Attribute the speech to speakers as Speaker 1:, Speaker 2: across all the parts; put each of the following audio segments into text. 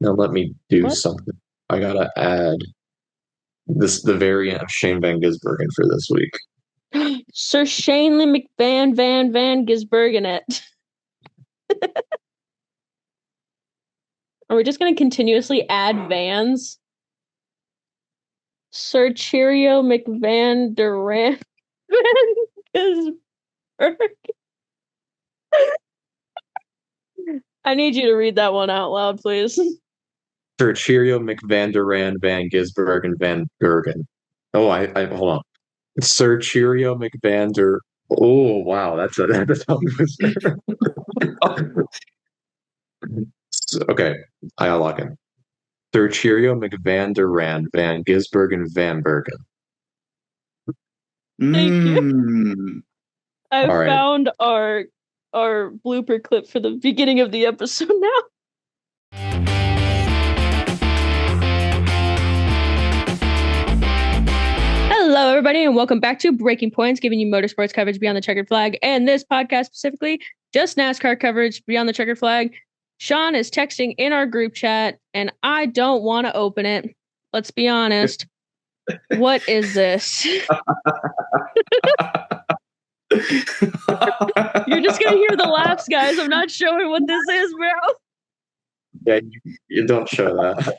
Speaker 1: Now let me do
Speaker 2: What?
Speaker 1: something. I gotta add the variant of Shane Van Gisbergen for this week.
Speaker 2: Sir Shanley McVan Van Gisbergenet. Are we just going to continuously add vans? Sir Cheerio McVan Durant Van Gisbergen. I need you to read that one out loud, please.
Speaker 1: Sir Cheerio McVanderan Van Gisbergen Van Gergen. Oh, I hold on. Sir Cheerio McVander. Oh, wow, that's a tongue twister. Okay, I'll lock in. Sir Cheerio McVanderan Van Gisbergen Van Bergen.
Speaker 2: Thank you.
Speaker 3: Mmm.
Speaker 2: I
Speaker 1: All right.
Speaker 2: found our blooper clip for the beginning of the episode now. Hello, everybody, and welcome back to Breaking Points, giving you motorsports coverage beyond the checkered flag. And this podcast specifically, just NASCAR coverage beyond the checkered flag. Sean is texting in our group chat, and I don't want to open it. Let's be honest. What is this? You're just going to hear the laughs, guys. I'm not showing what this is, bro.
Speaker 1: Yeah, you don't show that.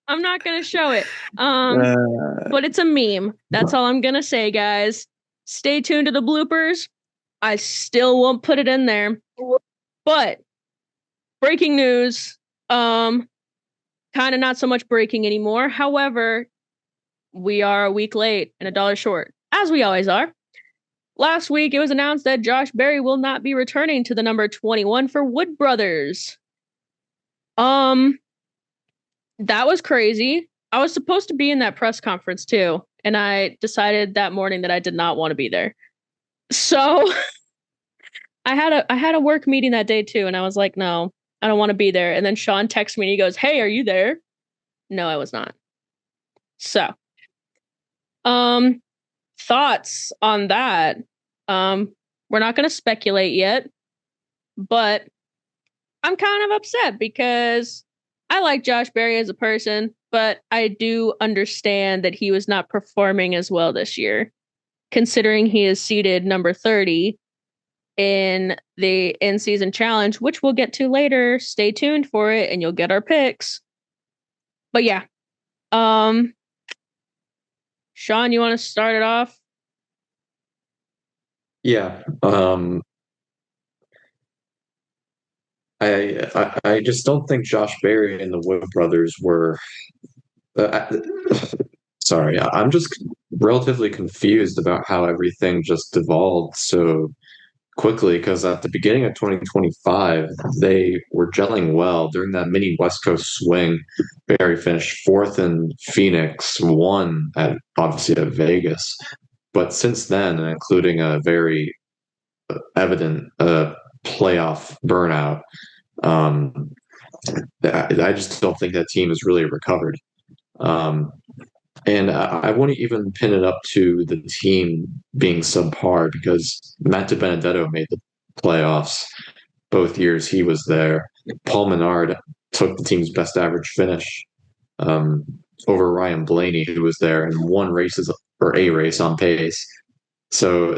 Speaker 2: I'm not going to show it. But it's a meme. That's all I'm going to say, guys. Stay tuned to the bloopers. I still won't put it in there. But breaking news, kind of not so much breaking anymore. However, we are a week late and $1 short, as we always are. Last week, it was announced that Josh Berry will not be returning to the number 21 for Wood Brothers. That was crazy. I was supposed to be in that press conference too, and I decided that morning that I did not want to be there. So I had a work meeting that day too, and I was like, no, I don't want to be there. And then Sean texts me and he goes, "Hey, are you there?" No, I was not. So, thoughts on that? We're not going to speculate yet, but I'm kind of upset because I like Josh Berry as a person, but I do understand that he was not performing as well this year, considering he is seated number 30 in the in-season challenge, which we'll get to later. Stay tuned for it and you'll get our picks. But yeah. Sean, you want to start it off?
Speaker 1: Yeah. I just don't think Josh Berry and the Wood brothers were. Sorry, I'm just relatively confused about how everything just devolved so quickly because at the beginning of 2025, they were gelling well during that mini West Coast swing. Berry finished fourth in Phoenix, won at obviously at Vegas. But since then, including a very evident playoff burnout, um, I just don't think that team has really recovered. Um, and I wouldn't even pin it up to the team being subpar because Matt DiBenedetto made the playoffs both years he was there. Paul Menard took the team's best average finish um, over Ryan Blaney, who was there and won races or a race on pace. So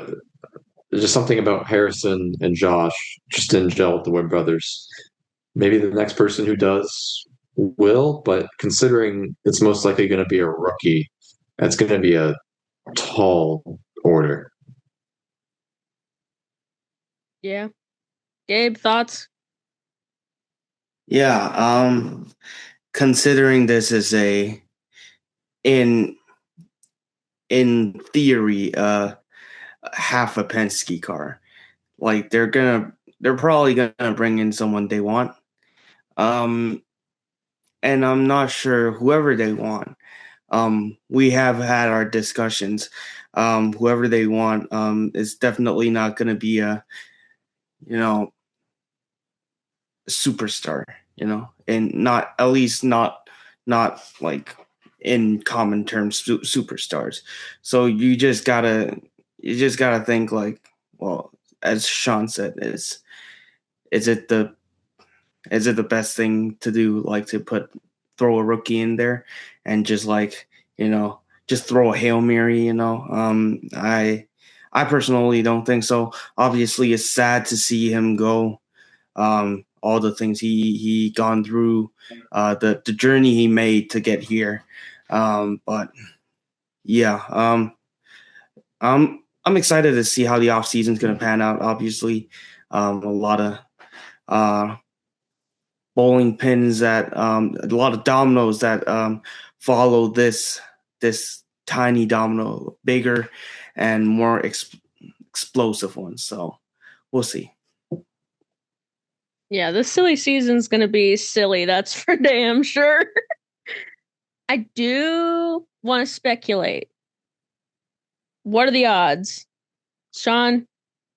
Speaker 1: there's just something about Harrison and Josh just didn't gel with the Wood brothers. Maybe the next person who does will, but considering it's most likely going to be a rookie, that's going to be a tall order.
Speaker 2: Yeah. Gabe, thoughts?
Speaker 3: Yeah, considering this is in in theory half a Penske car, like they're probably gonna bring in someone they want. Um and I'm not sure whoever they want. We have had our discussions. Whoever they want is definitely not gonna be you know superstar, and not, at least not like in common terms, superstars. So you just gotta think like, well, as Sean said, is it the Is it the best thing to do, like to throw a rookie in there and just like, just throw a Hail Mary, I personally don't think so. Obviously, it's sad to see him go. All the things he gone through, the journey he made to get here. But yeah, I'm excited to see how the off season's going to pan out. Obviously, a lot of uh, bowling pins that a lot of dominoes that follow this tiny domino, bigger and more explosive ones. So we'll see.
Speaker 2: Yeah, this silly season's gonna be silly, that's for damn sure. I do want to speculate. What are the odds? Sean,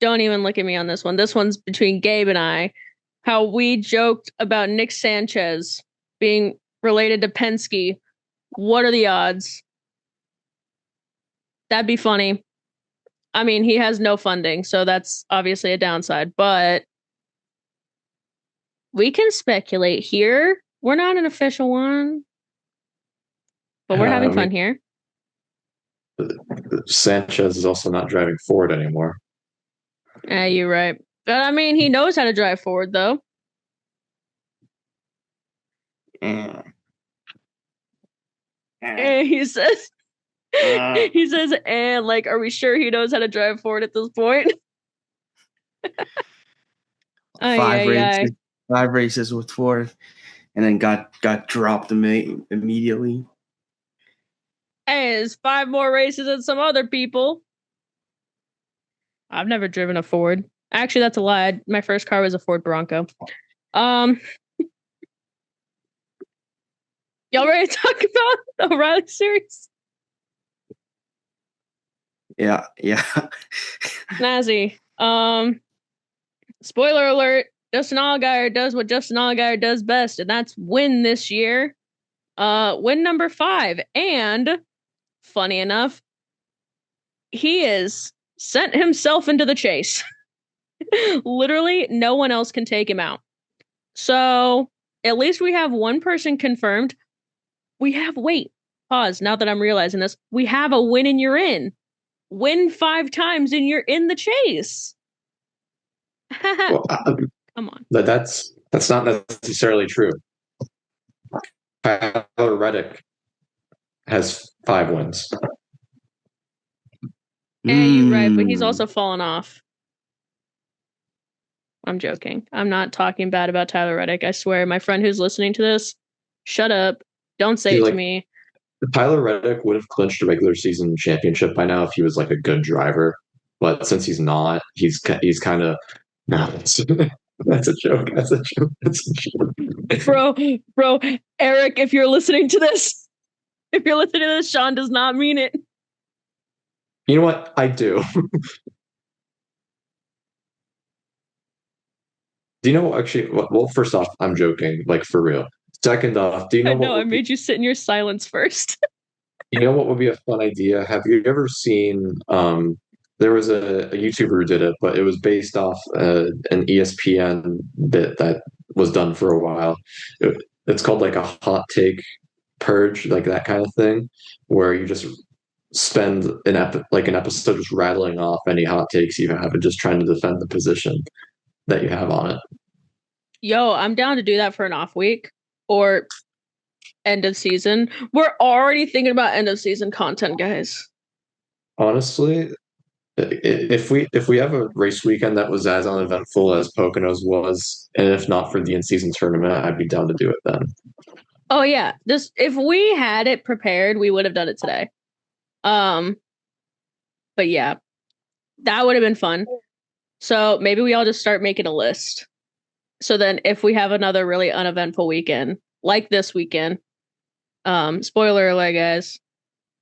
Speaker 2: don't even look at me on this one. This one's between Gabe and I. How we joked about Nick Sanchez being related to Penske. What are the odds? That'd be funny. I mean, he has no funding, so that's obviously a downside, but we can speculate here. We're not an official one, but we're having fun here.
Speaker 1: Sanchez is also not driving Ford anymore.
Speaker 2: You're right. But I mean, he knows how to drive Ford, though. He says, and like, are we sure he knows how to drive Ford at this point?
Speaker 3: Five races with Ford, and then got dropped immediately.
Speaker 2: Hey, there's 5 more races than some other people. I've never driven a Ford. Actually, that's a lie. My first car was a Ford Bronco. Y'all ready to talk about the O'Reilly series?
Speaker 3: Yeah.
Speaker 2: Nazi. Spoiler alert, Justin Allgaier does what Justin Allgaier does best, and that's win this year. Win number 5. And funny enough, he is sent himself into the chase. Literally, no one else can take him out. So at least we have one person confirmed. Pause. Now that I'm realizing this, we have a win and you're in. Win 5 times and you're in the chase.
Speaker 1: Well,
Speaker 2: come on.
Speaker 1: That's not necessarily true. Tyler Reddick has 5 wins.
Speaker 2: Yeah, you're right, but he's also fallen off. I'm joking. I'm not talking bad about Tyler Reddick. I swear, my friend who's listening to this, shut up. Don't say it to me.
Speaker 1: Tyler Reddick would have clinched a regular season championship by now if he was like a good driver. But since he's not, he's kind of no. That's a joke. That's a joke.
Speaker 2: Bro, Eric, if you're listening to this, Sean does not mean it.
Speaker 1: You know what? I do. Do you know actually? Well, first off, I'm joking, like for real. Second off, do you know?
Speaker 2: I made you sit in your silence first.
Speaker 1: You know what would be a fun idea? Have you ever seen? There was a YouTuber who did it, but it was based off an ESPN bit that was done for a while. It's called like a hot take purge, like that kind of thing, where you just spend an episode just rattling off any hot takes you have and just trying to defend the position that you have on it.
Speaker 2: Yo, I'm down to do that for an off week or end of season. We're already thinking about end of season content, guys.
Speaker 1: Honestly, if we have a race weekend that was as uneventful as Pocono's was, and if not for the in-season tournament, I'd be down to do it then.
Speaker 2: Oh yeah, if we had it prepared, we would have done it today. But yeah, that would have been fun. So maybe we all just start making a list. So then if we have another really uneventful weekend, like this weekend, spoiler alert, guys,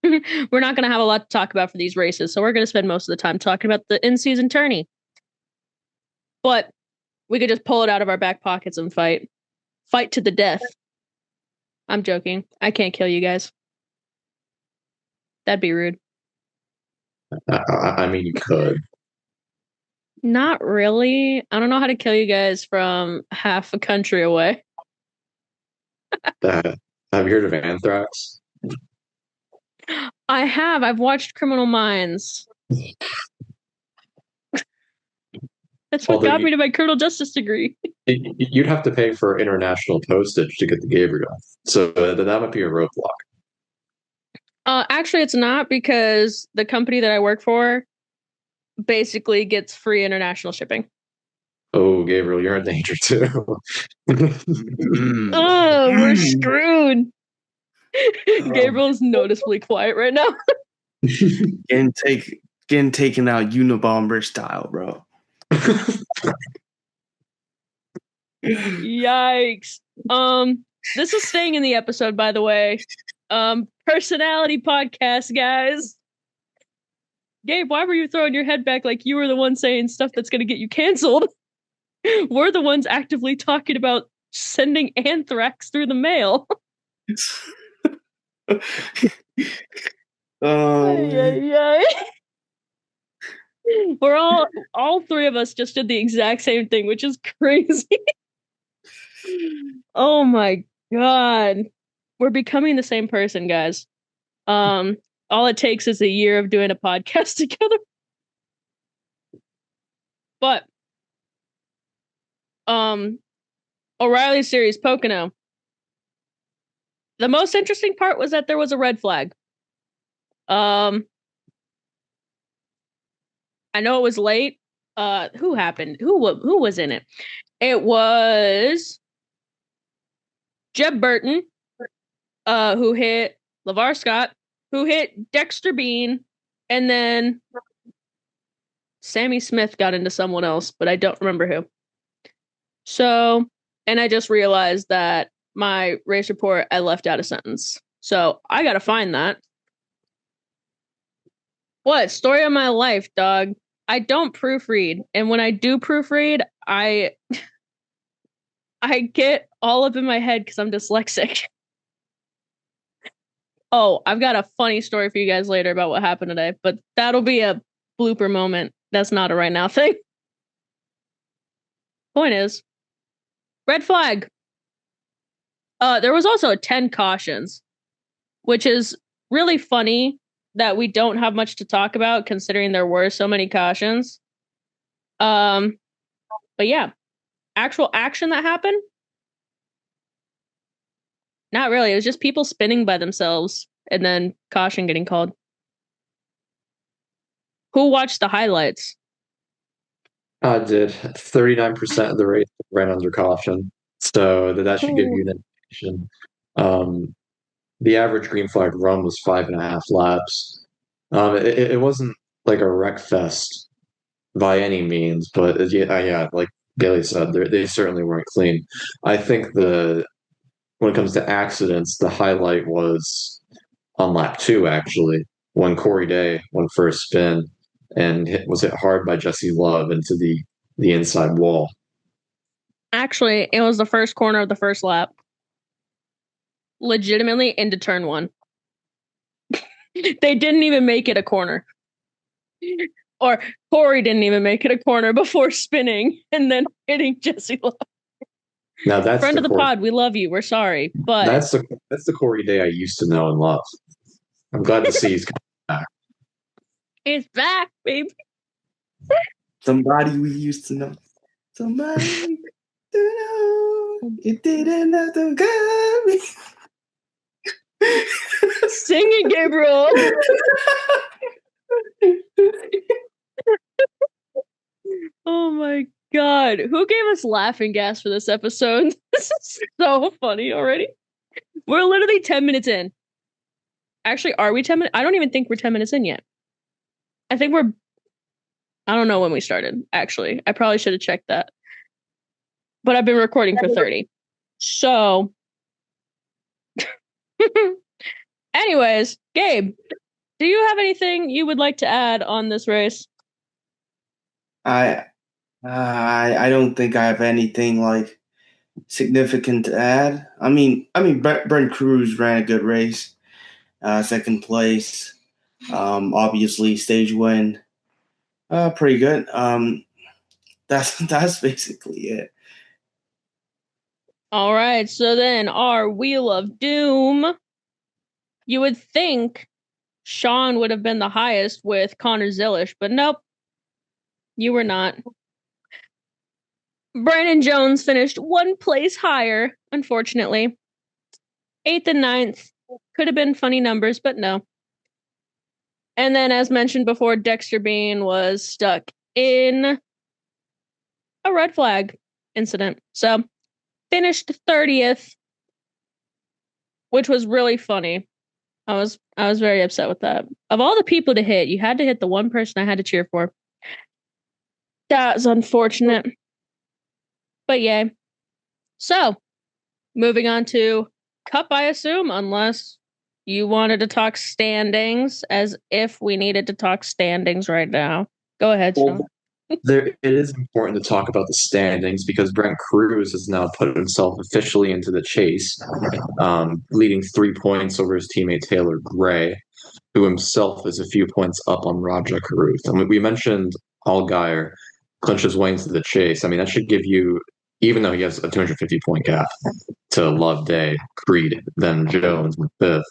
Speaker 2: we're not going to have a lot to talk about for these races. So we're going to spend most of the time talking about the in-season tourney. But we could just pull it out of our back pockets and fight to the death. I'm joking. I can't kill you guys. That'd be rude.
Speaker 1: I mean, you could.
Speaker 2: Not really. I don't know how to kill you guys from half a country away.
Speaker 1: Have you heard of anthrax?
Speaker 2: I have. I've watched Criminal Minds. That's what
Speaker 1: Although
Speaker 2: got me to my criminal justice degree.
Speaker 1: you'd have to pay for international postage to get the Gabriel, so that might be a roadblock.
Speaker 2: Actually, it's not because the company that I work for basically gets free international shipping.
Speaker 1: Oh, Gabriel, you're in danger too.
Speaker 2: Oh, we're screwed. Gabriel's noticeably quiet right now.
Speaker 3: Getting taken out Unabomber style, bro.
Speaker 2: Yikes. This is staying in the episode, by the way. Personality podcast, guys. Gabe, why were you throwing your head back like you were the one saying stuff that's going to get you canceled? We're the ones actively talking about sending anthrax through the mail. We're all three of us just did the exact same thing, which is crazy. Oh my god. We're becoming the same person, guys. All it takes is a year of doing a podcast together. But O'Reilly's series Pocono. The most interesting part was that there was a red flag. I know it was late. Who happened? Who was in it? It was Jeb Burton, who hit LeVar Scott, who hit Dexter Bean, and then Sammy Smith got into someone else, but I don't remember who. So, and I just realized that my race report, I left out a sentence. So I gotta find that. What? Story of my life, dog. I don't proofread. And when I do proofread, I get all up in my head because I'm dyslexic. Oh, I've got a funny story for you guys later about what happened today, but that'll be a blooper moment. That's not a right now thing. Point is, red flag. There was also 10 cautions, which is really funny that we don't have much to talk about considering there were so many cautions. But yeah, actual action that happened? Not really. It was just people spinning by themselves and then caution getting called. Who watched the highlights?
Speaker 1: I did. 39% of the race ran under caution, so that should give you an indication. The average green flag run was 5.5 laps. It wasn't like a wreck fest by any means, but yeah, like Bailey said, they certainly weren't clean. I think when it comes to accidents, the highlight was on lap 2, actually, when Corey Day went first spin and was hit hard by Jesse Love into the inside wall.
Speaker 2: Actually, it was the first corner of the first lap. Legitimately into turn 1. They didn't even make it a corner. Or Corey didn't even make it a corner before spinning and then hitting Jesse Love.
Speaker 1: Now that's
Speaker 2: friend of the pod. We love you. We're sorry, but
Speaker 1: that's the Corey Day I used to know and love. I'm glad to see he's coming back.
Speaker 2: He's back, baby.
Speaker 3: Somebody we used to know. Somebody to know. It didn't have to come.
Speaker 2: Sing it, Gabriel. Oh my god. Who gave us laughing gas for this episode? This is so funny already. We're literally 10 minutes in. Actually, are we 10 minutes? I don't even think we're 10 minutes in yet. I think I don't know when we started, actually. I probably should have checked that. But I've been recording for 30. So, anyways, Gabe, do you have anything you would like to add on this race?
Speaker 3: I don't think I have anything like significant to add. I mean, Brent Cruz ran a good race, second place. Obviously, stage win, pretty good. That's basically it.
Speaker 2: All right, so then our Wheel of Doom. You would think Sean would have been the highest with Connor Zillish, but nope, you were not. Brandon Jones finished one place higher, unfortunately. 8th and 9th. Could have been funny numbers, but no. And then, as mentioned before, Dexter Bean was stuck in a red flag incident. So, finished 30th, which was really funny. I was very upset with that. Of all the people to hit, you had to hit the one person I had to cheer for. That was unfortunate. But yay. So, moving on to Cup, I assume, unless you wanted to talk standings, as if we needed to talk standings right now. Go ahead, Sean.
Speaker 1: It is important to talk about the standings because Brent Cruz has now put himself officially into the chase, leading 3 points over his teammate Taylor Gray, who himself is a few points up on Raja Caruth. I mean, we mentioned Allgaier clinches way into the chase. I mean, that should give you, even though he has a 250-point gap to Loveday, Creed, then Jones in fifth,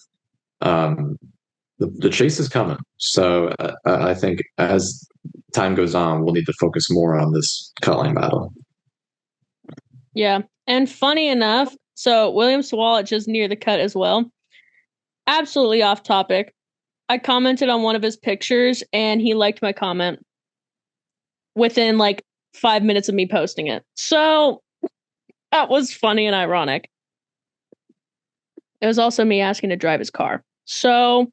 Speaker 1: the chase is coming. So I think as time goes on, we'll need to focus more on this cut line battle.
Speaker 2: Yeah. And funny enough, so William Sawalich is near the cut as well. Absolutely off topic. I commented on one of his pictures and he liked my comment within like 5 minutes of me posting it. So that was funny and ironic. It was also me asking to drive his car. So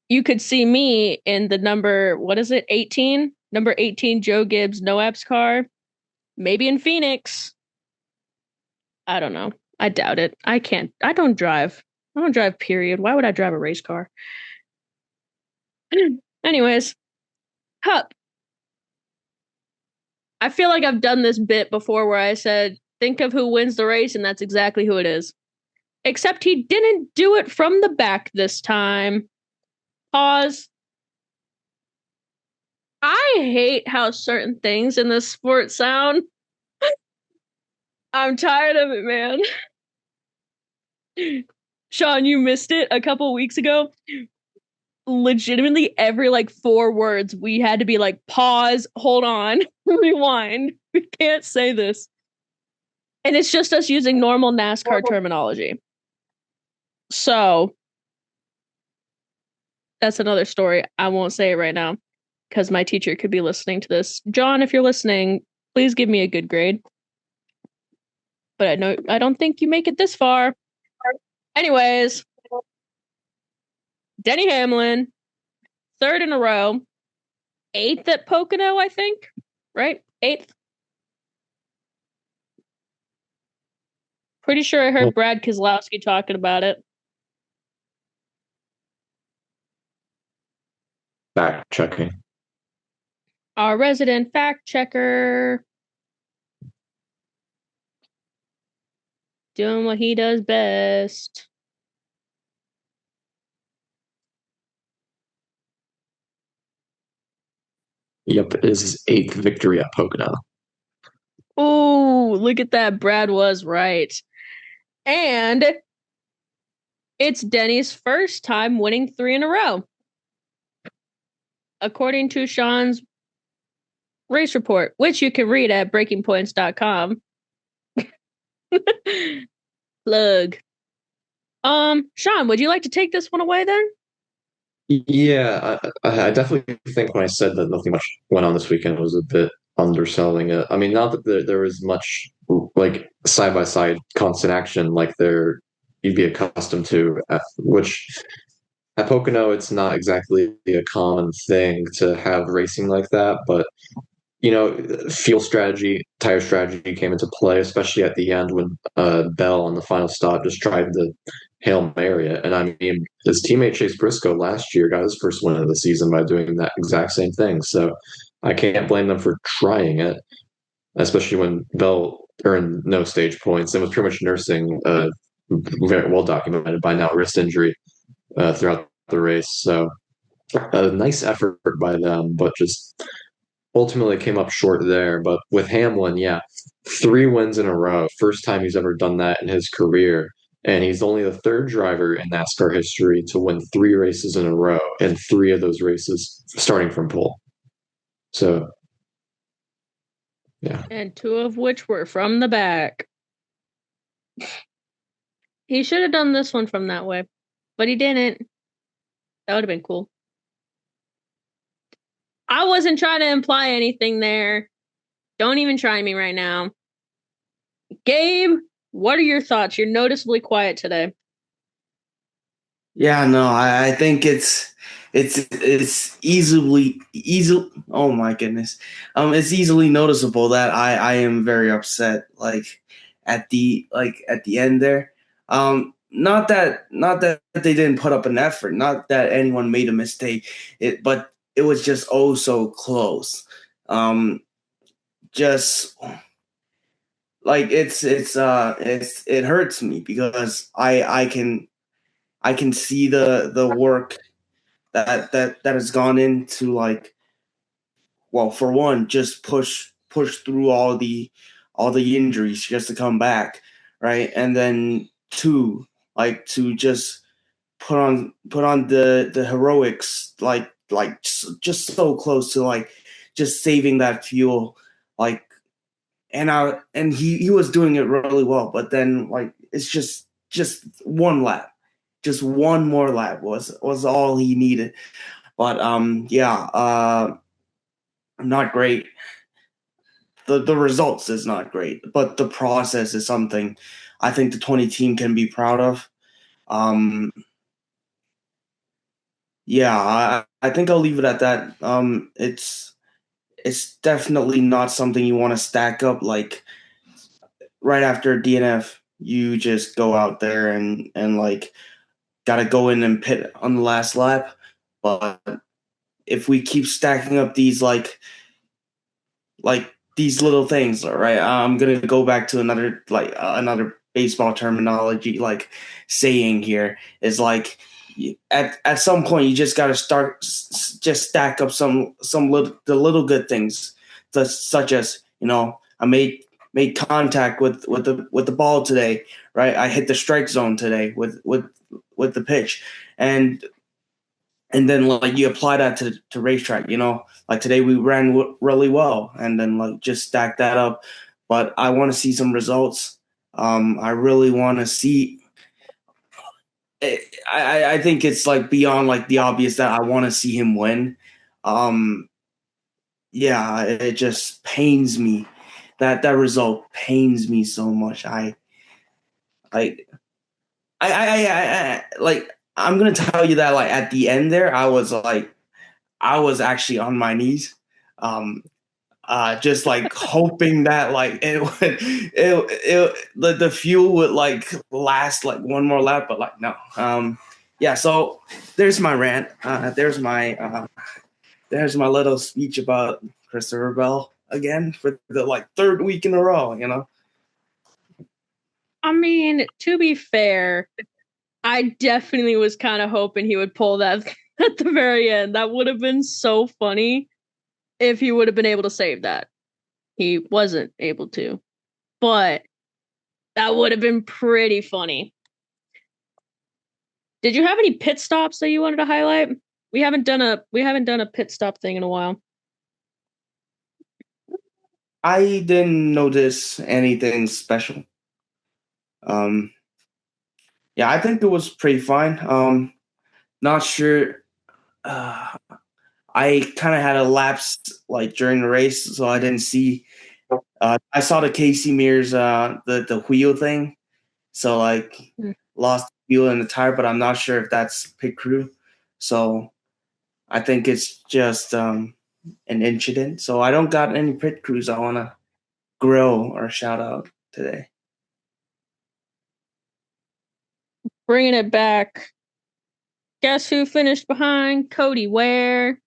Speaker 2: you could see me in the number, what is it, 18? Number 18, Joe Gibbs, Noab's car. Maybe in Phoenix. I don't know. I doubt it. I don't drive. I don't drive, period. Why would I drive a race car? Anyways, Cup. I feel like I've done this bit before where I said, think of who wins the race, and that's exactly who it is. Except he didn't do it from the back this time. Pause. I hate how certain things in this sport sound. I'm tired of it, man. Sean, you missed it a couple weeks ago. Legitimately, every like 4 words, we had to be like, pause, hold on, rewind. We can't say this. And it's just us using normal NASCAR terminology. So, that's another story. I won't say it right now because my teacher could be listening to this. John, if you're listening, please give me a good grade. But I don't think you make it this far. Anyways, Denny Hamlin, 3rd in a row, 8th at Pocono, I think, right? 8th. Pretty sure I heard Brad Keselowski talking about it.
Speaker 1: Fact checking.
Speaker 2: Our resident fact checker. Doing what he does best.
Speaker 1: Yep, it is his 8th victory at Pocono.
Speaker 2: Ooh, look at that. Brad was right. And it's Denny's first time winning 3 in a row. According to Sean's race report, which you can read at breakingpoints.com. Plug. Sean, would you like to take this one away then?
Speaker 1: Yeah, I definitely think when I said that nothing much went on this weekend was a bit underselling it. I mean, not that there was much like side-by-side constant action like there you'd be accustomed to, which at Pocono, it's not exactly a common thing to have racing like that, but fuel strategy, tire strategy came into play, especially at the end when Bell on the final stop just tried to Hail Mary it. And I mean, his teammate Chase Briscoe last year got his first win of the season by doing that exact same thing. So I can't blame them for trying it, especially when Bell earned no stage points and was pretty much nursing very well documented by now wrist injury throughout the race. So a nice effort by them, but just ultimately came up short there. But with Hamlin, yeah, 3 wins in a row. First time he's ever done that in his career. And he's only the third driver in NASCAR history to win 3 races in a row, and 3 of those races starting from pole. So, yeah.
Speaker 2: And 2 of which were from the back. He should have done this one from that way, but he didn't. That would have been cool. I wasn't trying to imply anything there. Don't even try me right now. Gabe, what are your thoughts? You're noticeably quiet today.
Speaker 3: Yeah, no, I think it's easily. Oh my goodness, it's easily noticeable that I am very upset. Like at the end there, not that they didn't put up an effort, not that anyone made a mistake, but it was just oh so close. Just like it hurts me because I can see the work that has gone into, like, well, for one, just push through all the injuries just to come back, right? And then two, like, to just put on the heroics, like just so close to, like, just saving that fuel, like. And he was doing it really well, but then, like, it's just one lap, just one more lap was all he needed. But yeah, not great. The results is not great, but the process is something I think the 20 team can be proud of. Um, yeah, I think I'll leave it at that. It's definitely not something you want to stack up, like, right after DNF. You just go out there and like got to go in and pit on the last lap. But if we keep stacking up these, like these little things, right? I'm gonna go back to another, like, another baseball terminology, like, saying here is, like, at some point you just got to start just stack up some the little good things, such as, I made contact with the ball today, right? I hit the strike zone today with the pitch, and then, like, you apply that to racetrack, like today we ran really well, and then, like, just stack that up. But I want to see some results. I really want to see. I think it's, like, beyond, like, the obvious that I want to see him win. Um, yeah, it just pains me. That result pains me so much. I like, I'm gonna tell you that, like, at the end there, I was actually on my knees, um, just, like, hoping that, like, the fuel would, like, last, like, one more lap, but, like, no. Yeah. So there's my rant. There's my little speech about Christopher Bell again for the, like, third week in a row.
Speaker 2: I mean, to be fair, I definitely was kind of hoping he would pull that at the very end. That would have been so funny if he would have been able to save that. He wasn't able to, but that would have been pretty funny. Did you have any pit stops that you wanted to highlight? We haven't done a pit stop thing in a while.
Speaker 3: I didn't notice anything special. Um, yeah, I think it was pretty fine. Not sure. I kind of had a lapse, like, during the race, so I didn't see. I saw the Casey Mears, the wheel thing, so, like,
Speaker 2: Mm.
Speaker 3: lost wheel in the tire, but I'm not sure if that's pit crew. So I think it's just an incident. So I don't got any pit crews I want to grill or shout out today.
Speaker 2: Bringing it back. Guess who finished behind Cody Ware?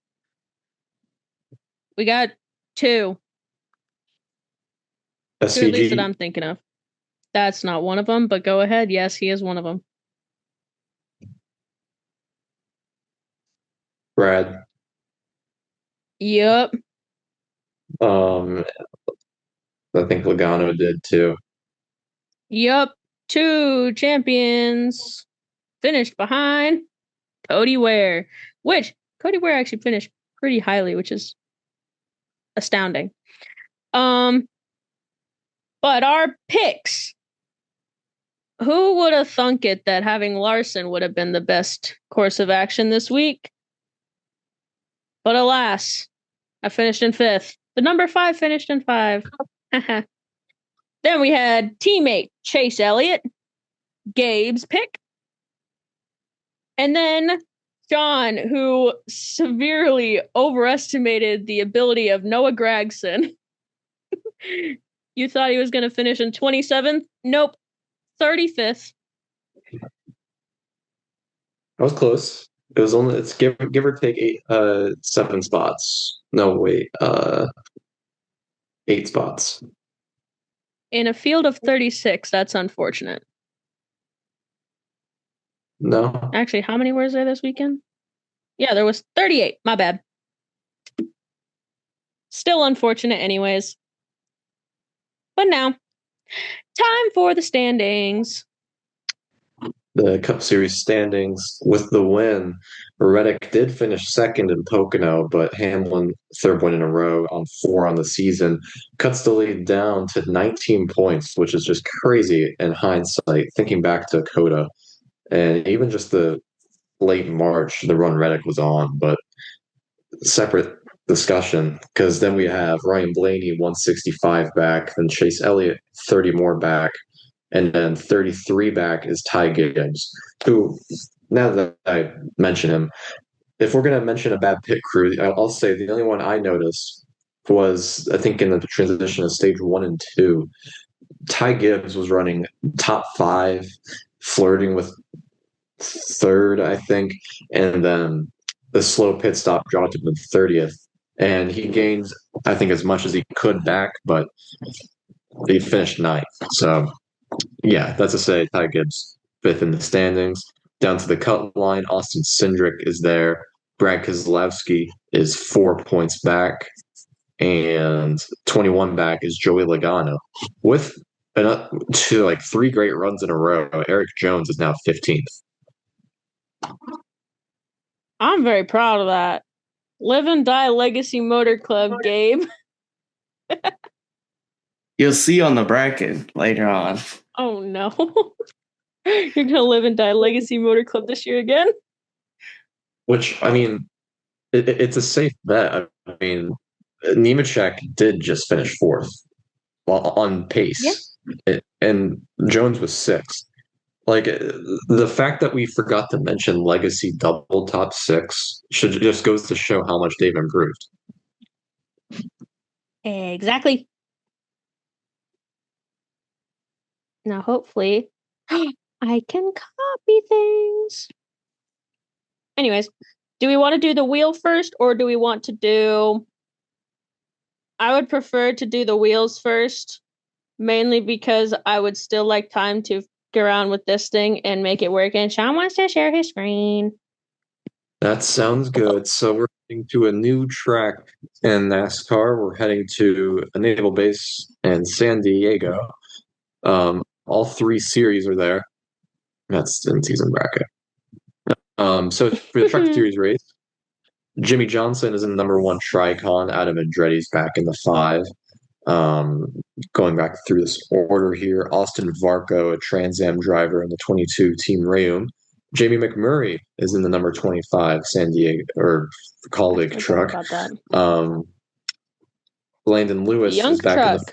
Speaker 2: We got 2. 2, at least, that
Speaker 1: SVG,
Speaker 2: I'm thinking of. That's not one of them, but go ahead. Yes, he is one of them.
Speaker 1: Brad.
Speaker 2: Yup.
Speaker 1: I think Logano did too.
Speaker 2: Yup. 2 champions finished behind Cody Ware, which Cody Ware actually finished pretty highly, which is astounding. But our picks. Who would have thunk it that having Larson would have been the best course of action this week? But alas, I finished in 5th. The number 5 finished in 5. Then we had teammate Chase Elliott, Gabe's pick. And then Sean, who severely overestimated the ability of Noah Gragson. You thought he was going to finish in 27th? Nope. 35th.
Speaker 1: That was close. It's give or take 7 spots. No, wait, 8 spots.
Speaker 2: In a field of 36, that's unfortunate.
Speaker 1: No.
Speaker 2: Actually, how many were there this weekend? Yeah, there was 38. My bad. Still unfortunate anyways. But now, time for the standings.
Speaker 1: The Cup Series standings with the win. Reddick did finish second in Pocono, but Hamlin, 3rd win in a row on 4 on the season, cuts the lead down to 19 points, which is just crazy in hindsight, thinking back to Coda. And even just the late March, the run Reddick was on, but separate discussion, because then we have Ryan Blaney 165 back, then Chase Elliott 30 more back, and then 33 back is Ty Gibbs, who, now that I mention him, if we're going to mention a bad pit crew, I'll say the only one I noticed was, I think, in the transition of stage 1 and 2, Ty Gibbs was running top 5, flirting with 3rd, I think, and then the slow pit stop dropped him to 30th. And he gained, I think, as much as he could back, but he finished 9th. So, yeah, that's to say Ty Gibbs 5th in the standings. Down to the cut line, Austin Cindric is there. Brad Keselowski is 4 points back. And 21 back is Joey Logano. With 3 great runs in a row, Eric Jones is now 15th.
Speaker 2: I'm very proud of that. Live and Die Legacy Motor Club, Gabe.
Speaker 3: You'll see on the bracket later on.
Speaker 2: Oh no. You're going to Live and Die Legacy Motor Club this year again?
Speaker 1: Which, I mean, it's a safe bet. I mean, Nemechek did just finish 4th on pace. Yeah. And Jones was 6th. Like, the fact that we forgot to mention Legacy double top 6 just goes to show how much they've improved.
Speaker 2: Exactly. Now, hopefully, I can copy things. Anyways, do we want to do the wheel first, or do we want to do... I would prefer to do the wheels first, mainly because I would still like time to get around with this thing and make it work, and Sean wants to share his screen.
Speaker 1: That sounds good. So we're heading to a new track in NASCAR. We're heading to a naval base in San Diego. All 3 series are there. That's in season bracket. So for the Truck Series race, Jimmy Johnson is in the number 1 Tricon. Adam Andretti's back in the 5. Going back through this order here, Austin Varco, a Trans Am driver in the 22 Team Reum. Jamie McMurray is in the number 25 San Diego or Caldic truck. Landon Lewis is back in the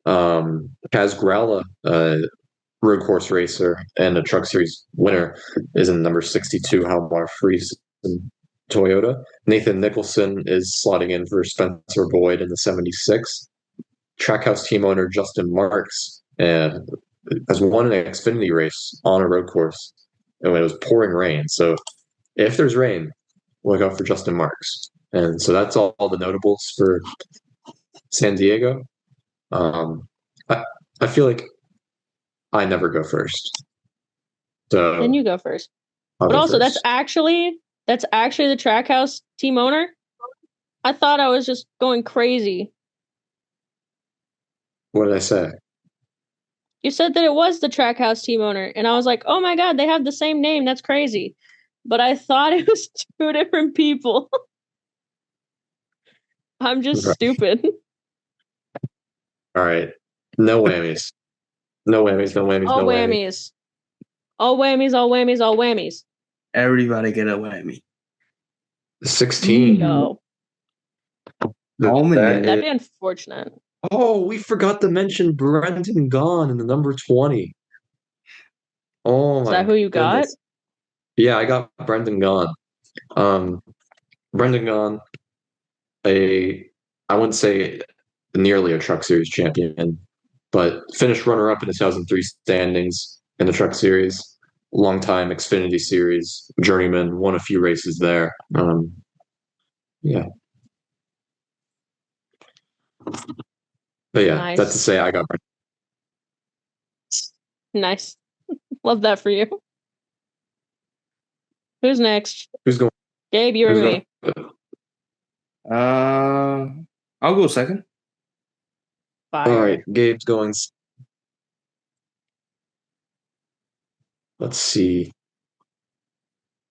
Speaker 1: 45. Kaz Gralla, road course racer and a Truck Series winner, is in the number 62 Halmar Friesen Toyota. Nathan Nicholson is slotting in for Spencer Boyd in the 76. Trackhouse team owner Justin Marks has won an Xfinity race on a road course, and it was pouring rain. So if there's rain, look out for Justin Marks. And so that's all the notables for San Diego. I feel like I never go first. So
Speaker 2: then you go first. But also, first. That's actually the Trackhouse team owner. I thought I was just going crazy.
Speaker 1: What did I say?
Speaker 2: You said that it was the Trackhouse team owner, and I was like, oh my god, they have the same name. That's crazy. But I thought it was two different people. I'm just
Speaker 1: Right.
Speaker 2: stupid.
Speaker 1: All right. No whammies. No whammies, no whammies,
Speaker 2: All
Speaker 1: no whammies.
Speaker 2: whammies. All whammies, all whammies, all whammies.
Speaker 3: Everybody get a whammy.
Speaker 1: 16.
Speaker 2: Yo,
Speaker 3: Almanac.
Speaker 2: that'd be unfortunate.
Speaker 1: Oh, we forgot to mention Brendan Gaughan in the number 20. Oh
Speaker 2: Is
Speaker 1: my
Speaker 2: that who you got?
Speaker 1: goodness. Yeah, I got Brendan Gaughan. Brendan Gaughan, I wouldn't say nearly a Truck Series champion, but finished runner-up in the 2003 standings in the Truck Series. Long-time Xfinity Series journeyman, won a few races there. Yeah. But yeah,
Speaker 2: Nice.
Speaker 1: that's to say I got Brendan.
Speaker 2: Nice. Love that for you. Who's next?
Speaker 1: Who's going?
Speaker 2: Gabe, you or
Speaker 1: Who's
Speaker 2: me?
Speaker 1: going?
Speaker 3: I'll go second.
Speaker 2: Fire.
Speaker 1: All right, Gabe's going. Let's see.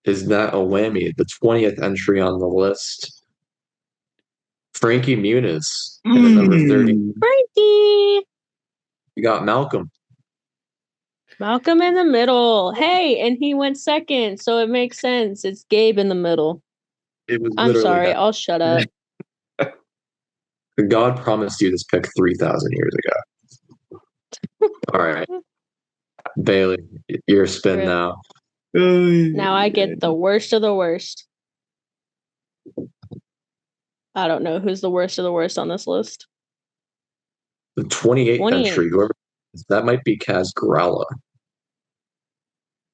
Speaker 1: Is that a whammy? The 20th entry on the list. Frankie Muniz in the number 30.
Speaker 2: Frankie!
Speaker 1: You got Malcolm.
Speaker 2: Malcolm in the middle. Hey, and he went second, so it makes sense. It's Gabe in the middle.
Speaker 1: It was
Speaker 2: I'm
Speaker 1: literally
Speaker 2: sorry,
Speaker 1: that.
Speaker 2: I'll shut up.
Speaker 1: God promised you this pick 3,000 years ago. All right. Bailey, your spin
Speaker 2: Rip.
Speaker 1: now.
Speaker 2: Now I get the worst of the worst. I don't know who's the worst of the worst on this list.
Speaker 1: The 28th
Speaker 2: 28.
Speaker 1: entry, whoever that might be Kaz Gralla.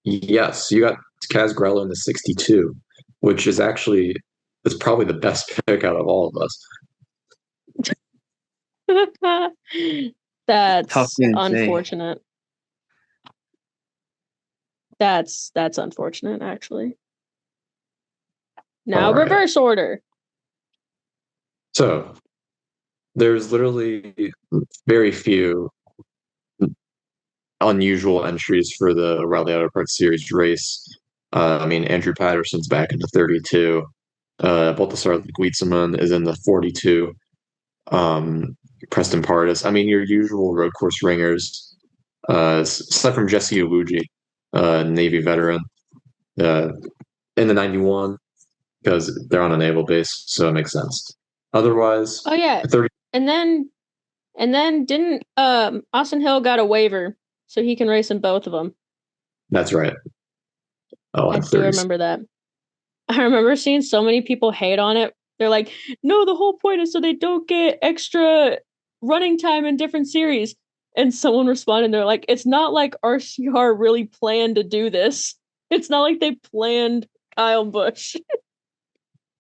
Speaker 1: Yes, you got Kaz Gralla in the 62, which is actually it's probably the best pick out of all of us.
Speaker 2: That's
Speaker 3: thing to say.
Speaker 2: unfortunate. That's unfortunate, actually. Now
Speaker 1: All right.
Speaker 2: reverse order.
Speaker 1: So there's literally very few unusual entries for the Rally Auto Parts Series race. I mean, Andrew Patterson's back in the 32. Baltasar Guitzeman is in the 42. Preston Pardus. I mean, your usual road course ringers. Aside from Jesse Iwuji, Navy veteran, in the 91 because they're on a naval base, so it makes sense. Otherwise,
Speaker 2: Oh yeah,
Speaker 1: 30.
Speaker 2: and then didn't Austin Hill got a waiver so he can race in both of them.
Speaker 1: That's right. Oh,
Speaker 2: I do remember that. I remember seeing so many people hate on it. They're like, no, the whole point is so they don't get extra running time in different series. And someone responded, they're like, it's not like RCR really planned to do this. It's not like they planned Kyle Busch.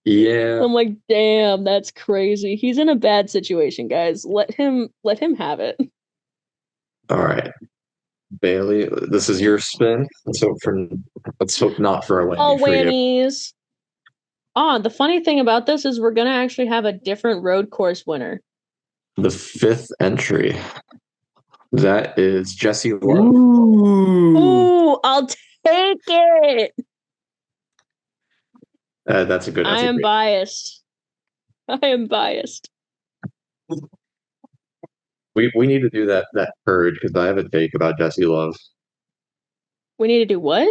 Speaker 1: Yeah.
Speaker 2: I'm like, damn, that's crazy. He's in a bad situation, guys. Let him have it.
Speaker 1: All right. Bailey, this is your spin. Let's hope not for a whammy.
Speaker 2: All
Speaker 1: for you.
Speaker 2: whammies. The funny thing about this is we're gonna actually have a different road course winner.
Speaker 1: The 5th entry. That is Jesse Love.
Speaker 2: Ooh, I'll take it.
Speaker 1: That's a good.
Speaker 2: I am biased. I am biased.
Speaker 1: We need to do that purge because I have a take about Jesse Love.
Speaker 2: We need to do what?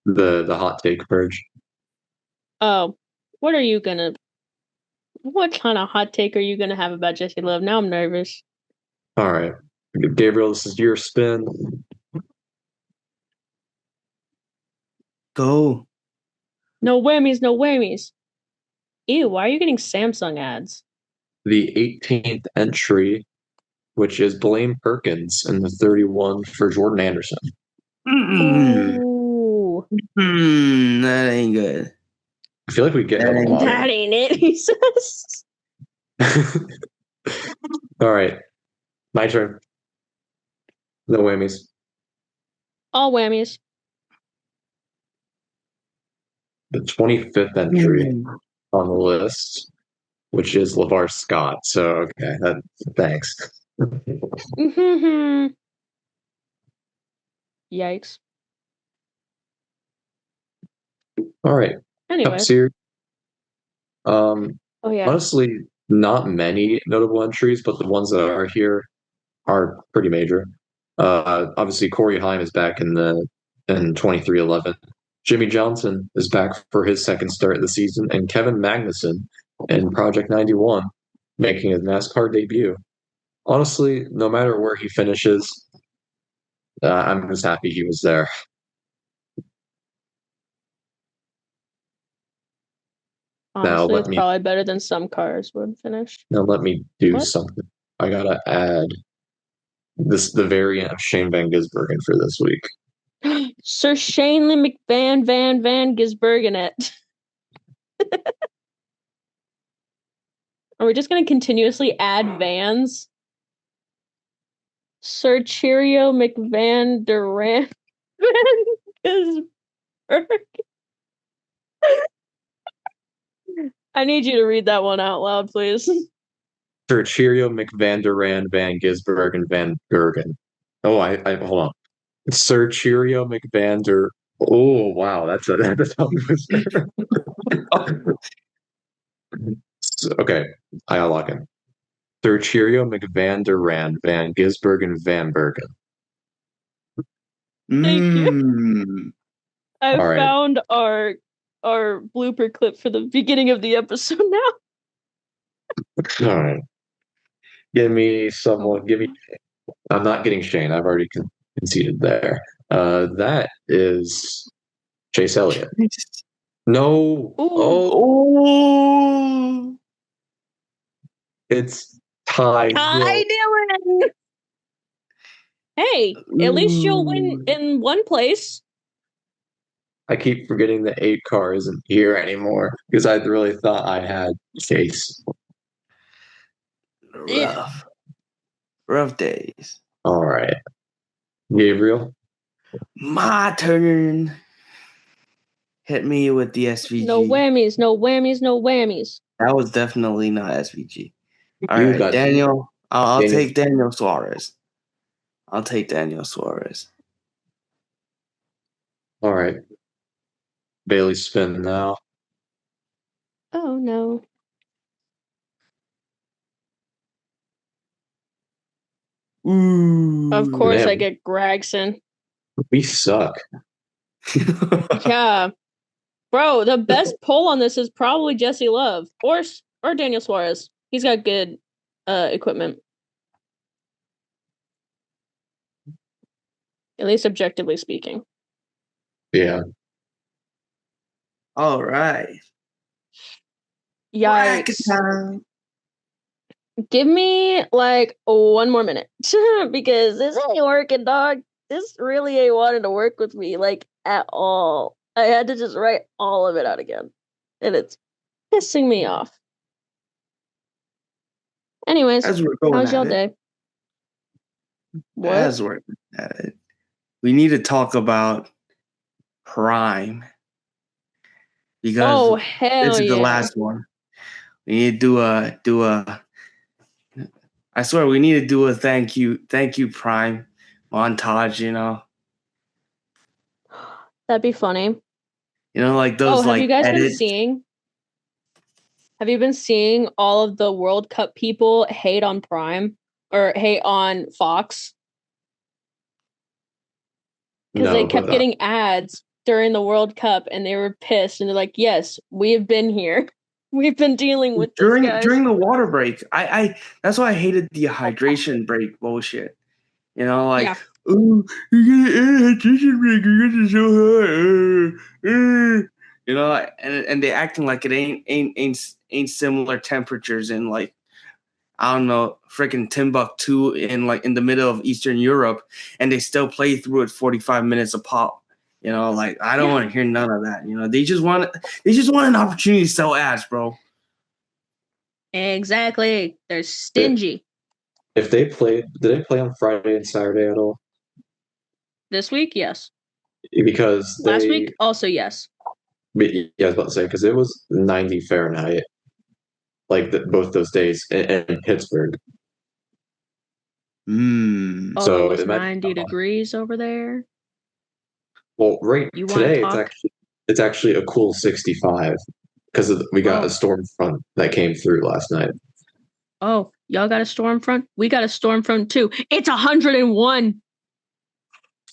Speaker 1: The hot take purge.
Speaker 2: Oh, what kind of hot take are you gonna have about Jesse Love? Now I'm nervous.
Speaker 1: All right. Gabriel, this is your spin.
Speaker 3: Go.
Speaker 2: No whammies, no whammies. Ew, why are you getting Samsung ads?
Speaker 1: The 18th entry, which is Blaine Perkins in the 31 for Jordan Anderson.
Speaker 2: Ooh.
Speaker 3: That ain't good.
Speaker 1: I feel like we get a lot.
Speaker 2: That ain't it, he says.
Speaker 1: All right. My turn. No whammies.
Speaker 2: All whammies.
Speaker 1: The 25th entry on the list which is LeVar Scott. So okay, thanks.
Speaker 2: Yikes.
Speaker 1: All right, Cup
Speaker 2: Anyways.
Speaker 1: Series. Um,
Speaker 2: Oh yeah.
Speaker 1: Honestly, not many notable entries, but the ones that are here are pretty major. Obviously, Corey Haim is back in 23-11. Jimmy Johnson is back for his second start of the season, and Kevin Magnussen in Project 91 making his NASCAR debut. Honestly, no matter where he finishes, I'm just happy he was there. Now
Speaker 2: Honestly,
Speaker 1: let
Speaker 2: it's
Speaker 1: me
Speaker 2: probably better than some cars would finish.
Speaker 1: now let me do
Speaker 2: What?
Speaker 1: something. I gotta add the variant of Shane Van Gisbergen for this week.
Speaker 2: Sir Shanley McVan Van Gisbergenet. Are we just gonna continuously add vans? Sir Cheerio McVan Durant Van Gisbergen. I need you to read that one out loud, please.
Speaker 1: Sir Cheerio McVanderan Van Gisbergen Van Gergen. Oh, I hold on. Sir Cheerio McVander. Oh, wow, that's a tongue twister. Okay, I'll lock in. Sir Cheerio McVanderan Van Gisbergen Van Bergen.
Speaker 2: Thank you.
Speaker 1: All
Speaker 2: I
Speaker 1: right.
Speaker 2: found our blooper clip for the beginning of the episode now.
Speaker 1: All right. Give me someone. Give me. I'm not getting Shane. I've already conceded there. That is Chase Elliott. No.
Speaker 2: Ooh.
Speaker 1: Oh,
Speaker 3: Oh,
Speaker 1: it's Ty
Speaker 2: Hi,
Speaker 1: Gill.
Speaker 2: Dylan. Hey, at least you'll win
Speaker 3: ooh,
Speaker 2: in one place.
Speaker 1: I keep forgetting the 8 car isn't here anymore because I really thought I had Chase.
Speaker 2: Yeah.
Speaker 3: rough days.
Speaker 1: All right. Gabriel.
Speaker 3: My turn. Hit me with the
Speaker 2: No
Speaker 3: SVG.
Speaker 2: whammies, no whammies, no whammies.
Speaker 3: That was definitely not SVG. All
Speaker 1: You
Speaker 3: right,
Speaker 1: got
Speaker 3: Daniel. I'll
Speaker 1: Daniel.
Speaker 3: take Daniel Suarez. I'll take Daniel Suarez.
Speaker 1: All right. Bailey spin now.
Speaker 2: Oh no. Of
Speaker 3: Ooh.
Speaker 2: course I
Speaker 1: Man,
Speaker 2: get Gregson.
Speaker 1: we suck.
Speaker 2: Yeah. Bro, the best poll on this is probably Jesse Love or Daniel Suarez. He's got good equipment. At least objectively speaking.
Speaker 1: Yeah.
Speaker 3: All right. Bracket
Speaker 2: Yikes.
Speaker 3: time.
Speaker 2: Give me like one more minute because this ain't working, dog. This really ain't wanting to work with me like at all. I had to just write all of it out again, and it's pissing me off. Anyways,
Speaker 3: As we're going
Speaker 2: how's
Speaker 3: at
Speaker 2: y'all
Speaker 3: it,
Speaker 2: day? What?
Speaker 3: as we're at it, we need to talk about Prime because
Speaker 2: Oh
Speaker 3: this
Speaker 2: hell
Speaker 3: is the
Speaker 2: yeah!
Speaker 3: last one. We need to do a. I swear we need to do a thank you Prime montage.
Speaker 2: That'd be funny.
Speaker 3: Like
Speaker 2: Oh,
Speaker 3: those
Speaker 2: have you
Speaker 3: like
Speaker 2: guys been
Speaker 3: edits.
Speaker 2: seeing? Have you been seeing all of the World Cup people hate on Prime or hate on Fox? Because they
Speaker 1: No,
Speaker 2: kept
Speaker 1: but
Speaker 2: getting ads during the World Cup and they were pissed and they're like, yes, we have been here. We've been dealing with this, guys.
Speaker 3: During the water break, I that's why I hated the hydration break bullshit. Like,
Speaker 2: Yeah.
Speaker 3: oh, you get a hydration break because it's so hot. And they acting like it ain't similar temperatures in like I don't know, freaking Timbuktu in the middle of Eastern Europe, and they still play through it 45 minutes a pop. Like I don't want to hear none of that. They just want an opportunity to sell ads, bro.
Speaker 2: Exactly. They're stingy.
Speaker 1: if they played, did they play on Friday and Saturday at all?
Speaker 2: This week, yes.
Speaker 1: Because
Speaker 2: Last week, also yes.
Speaker 1: yeah, I was about to say, because it was 90 Fahrenheit. like both those days in Pittsburgh.
Speaker 2: Although it
Speaker 1: So
Speaker 2: was
Speaker 1: imagine
Speaker 2: 90 degrees over there.
Speaker 1: well, right
Speaker 2: You want to
Speaker 1: today
Speaker 2: talk?
Speaker 1: it's actually a cool 65 because we got a
Speaker 2: Oh,
Speaker 1: storm front that came through last night.
Speaker 2: oh, y'all got a storm front? We got a storm front too. It's 101.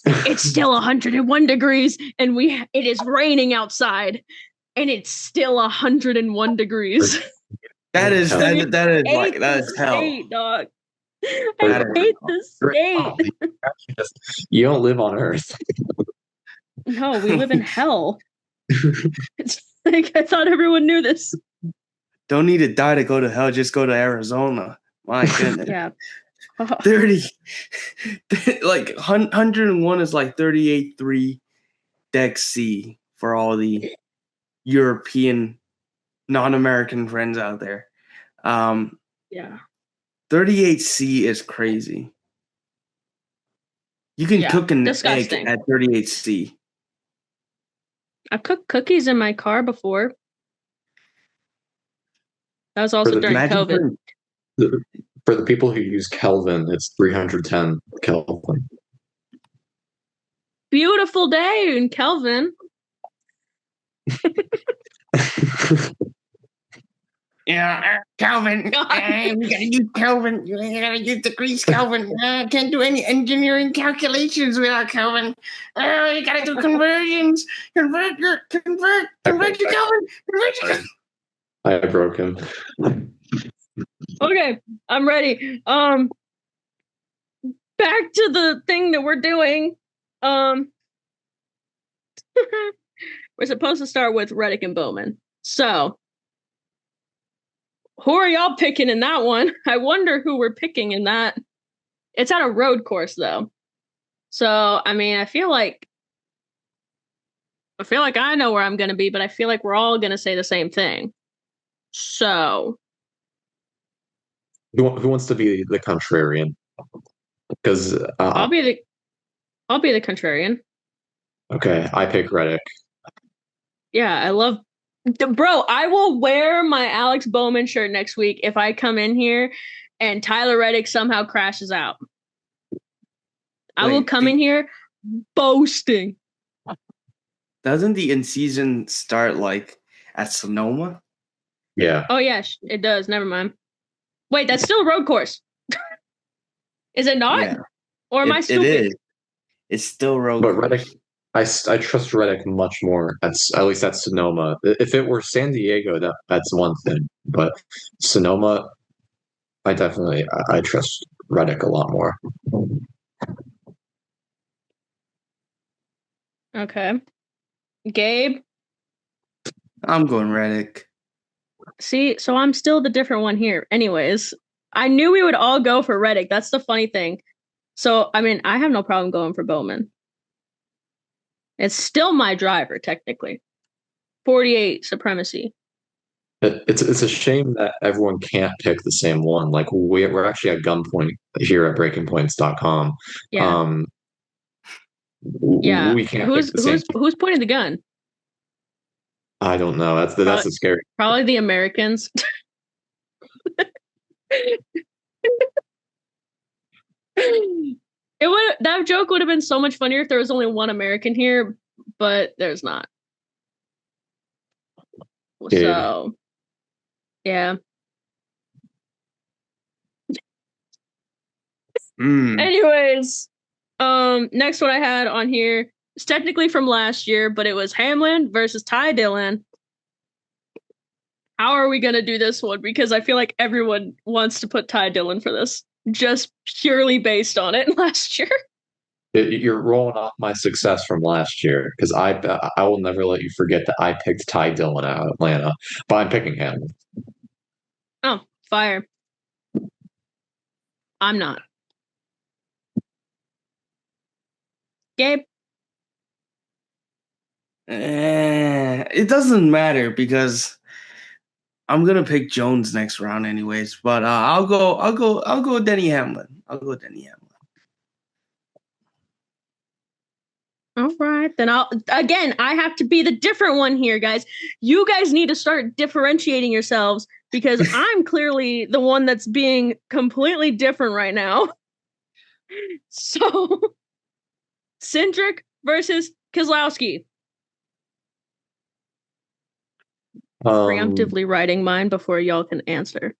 Speaker 2: It's still 101 degrees, and it is raining outside, and it's still 101 degrees.
Speaker 3: That is
Speaker 1: Hell,
Speaker 3: like that is hell.
Speaker 2: State, dog.
Speaker 1: That
Speaker 2: I
Speaker 1: is
Speaker 2: hate the state.
Speaker 1: you don't live on Earth.
Speaker 2: No, we live in hell. It's like I thought everyone knew this.
Speaker 3: Don't need to die to go to hell. Just go to Arizona. My goodness.
Speaker 2: Yeah.
Speaker 3: 30 like 101 is like 38.3 deck C for all the European non-American friends out there.
Speaker 2: Yeah.
Speaker 3: 38C is crazy. You can cook an
Speaker 2: disgusting.
Speaker 3: egg at 38C.
Speaker 2: I've cooked cookies in my car before. That was also during COVID.
Speaker 1: For the people who use Kelvin, it's 310 Kelvin.
Speaker 2: Beautiful day in Kelvin.
Speaker 3: Yeah, Kelvin. We gotta use Kelvin. We gotta use degrees Kelvin. Can't do any engineering calculations without Kelvin. You gotta do conversions. Convert to Kelvin. Convert to Kelvin.
Speaker 1: I broke him.
Speaker 2: Okay, I'm ready. Back to the thing that we're doing. We're supposed to start with Reddick and Bowman. So, who are y'all picking in that one? I wonder who we're picking in that. It's at a road course though. So, I mean, I feel like I know where I'm going to be, but I feel like we're all going to say the same thing. So,
Speaker 1: Who wants to be the contrarian? Because
Speaker 2: I'll be the contrarian.
Speaker 1: okay, I pick Reddick.
Speaker 2: Yeah, I love bro, I will wear my Alex Bowman shirt next week if I come in here and Tyler Reddick somehow crashes out. I will come in here boasting.
Speaker 3: Doesn't the in-season start like at Sonoma?
Speaker 1: Yeah.
Speaker 2: Oh yeah, it does. Never mind. Wait, that's still a road course. Is it not?
Speaker 3: Yeah.
Speaker 2: Or am I stupid?
Speaker 3: It is. It's still road
Speaker 1: But
Speaker 3: course.
Speaker 1: Reddick, I trust Reddick much more. At least that's Sonoma. If it were San Diego, that's one thing. But Sonoma, I trust Reddick a lot more.
Speaker 2: Okay. Gabe?
Speaker 3: I'm going Reddick.
Speaker 2: See, so I'm still the different one here. Anyways, I knew we would all go for Reddick. That's the funny thing. So, I mean, I have no problem going for Bowman. It's still my driver, technically. 48 supremacy.
Speaker 1: It's a shame that everyone can't pick the same one. Like we're actually at gunpoint here at breakingpoints.com.
Speaker 2: Yeah. Yeah.
Speaker 1: We can't pick the same.
Speaker 2: Who's pointing the gun?
Speaker 1: I don't know. That's the scary.
Speaker 2: Probably the Americans. That joke would have been so much funnier if there was only one American here, but there's not. So, yeah. Anyways, next one I had on here is technically from last year, but it was Hamlin versus Ty Dillon. How are we gonna do this one? Because I feel like everyone wants to put Ty Dillon for this, just purely based on it last year.
Speaker 1: You're rolling off my success from last year because I will never let you forget that I picked Ty Dillon out of Atlanta, but I'm picking Hamlin.
Speaker 2: Oh, fire! I'm not. Gabe?
Speaker 3: It doesn't matter because I'm gonna pick Jones next round anyways. But I'll go with Denny Hamlin. I'll go with Denny Hamlin.
Speaker 2: All right, then I have to be the different one here, guys. You guys need to start differentiating yourselves because I'm clearly the one that's being completely different right now. So, Cindric versus Kozlowski. Preemptively writing mine before y'all can answer.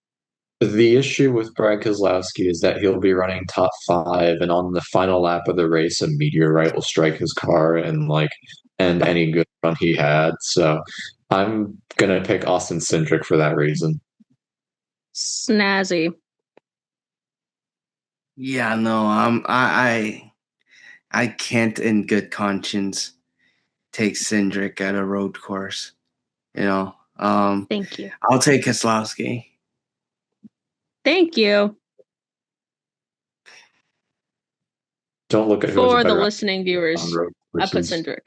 Speaker 1: The issue with Brad Keselowski is that he'll be running top 5, and on the final lap of the race, a meteorite will strike his car and end any good run he had. So I'm gonna pick Austin Cindric for that reason.
Speaker 2: Snazzy.
Speaker 3: Yeah, no, I can't in good conscience take Cindric at a road course.
Speaker 2: Thank you.
Speaker 3: I'll take Keselowski.
Speaker 2: Thank you.
Speaker 1: Don't look at who
Speaker 2: for the listening viewers. I put Cindric.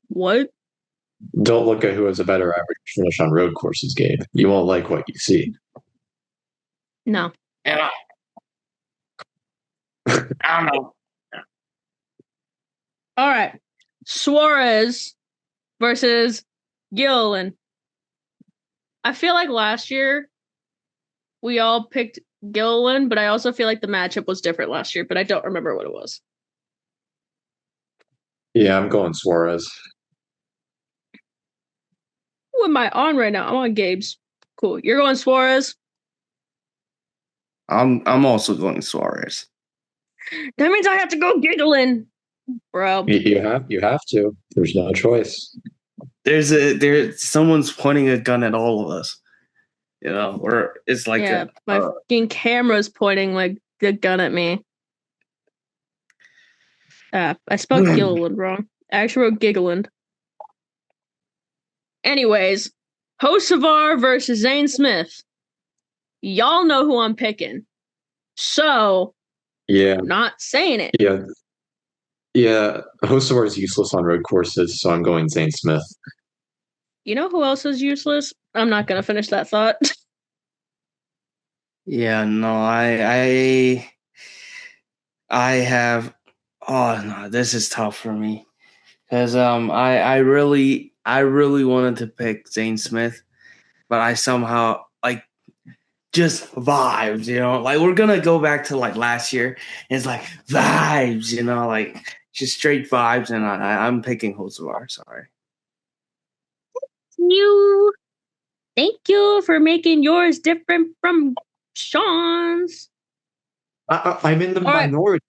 Speaker 2: What?
Speaker 1: Don't look at who has a better average finish on road courses, Gabe. You won't like what you see.
Speaker 2: No.
Speaker 3: I don't know.
Speaker 2: All right. Suarez versus Gilliland. I feel like last year we all picked Gilliland, but I also feel like the matchup was different last year, but I don't remember what it was.
Speaker 1: Yeah, I'm going Suarez.
Speaker 2: Who am I on right now? I'm on Gabe's. Cool. You're going Suarez?
Speaker 3: I'm also going Suarez.
Speaker 2: That means I have to go Gilliland, bro.
Speaker 1: You have to. There's no choice.
Speaker 3: There's someone's pointing a gun at all of us. Or it's like
Speaker 2: my fucking camera's pointing like the gun at me. I spelled Gilliland wrong. I actually wrote Giggland. Anyways, Hocevar versus Zane Smith. Y'all know who I'm picking. So,
Speaker 1: yeah,
Speaker 2: I'm not saying it.
Speaker 1: Yeah. Hocevar is useless on road courses, so I'm going Zane Smith.
Speaker 2: You know who else is useless? I'm not gonna finish that thought.
Speaker 3: Yeah, no, I have. Oh no, this is tough for me because I really wanted to pick Zane Smith, but I somehow just vibes, like we're gonna go back to last year. And it's like vibes, just straight vibes, and I'm picking Hocevar. Sorry.
Speaker 2: Thank you for making yours different from Sean's.
Speaker 1: I'm in the minority.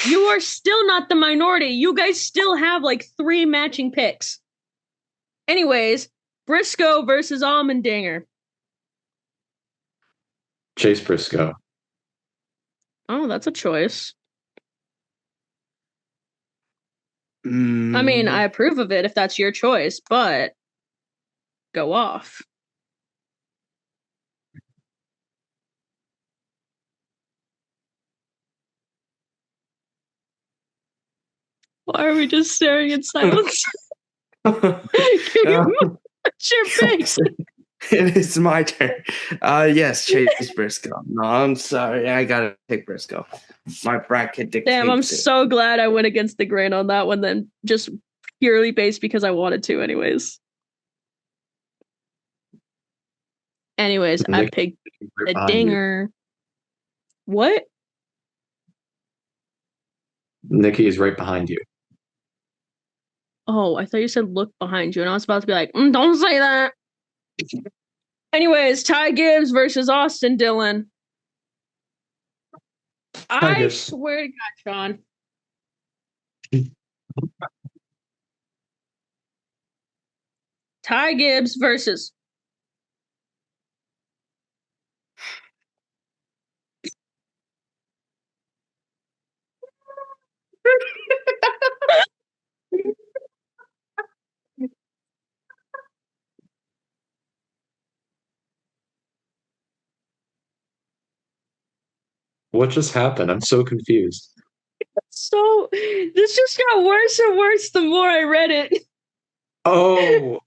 Speaker 2: You are still not the minority. You guys still have 3 matching picks. Anyways, Briscoe versus Allmendinger.
Speaker 1: Chase Briscoe.
Speaker 2: Oh, that's a choice. I mean, I approve of it if that's your choice, but go off. Why are we just staring in silence? Can you watch your face?
Speaker 3: It is my turn. Yes, Chase Briscoe. No, I'm sorry. I gotta pick Briscoe. My bracket dictates.
Speaker 2: Damn, I'm so glad I went against the grain on that one then. Just purely based because I wanted to anyways. I picked a dinger. What?
Speaker 1: Nikki is right behind you.
Speaker 2: Oh, I thought you said look behind you, and I was about to be like, don't say that. Anyways, Ty Gibbs versus Austin Dillon. I swear to God, Sean. Ty Gibbs versus
Speaker 1: What just happened? I'm so confused.
Speaker 2: So this just got worse and worse the more I read it.
Speaker 1: Oh,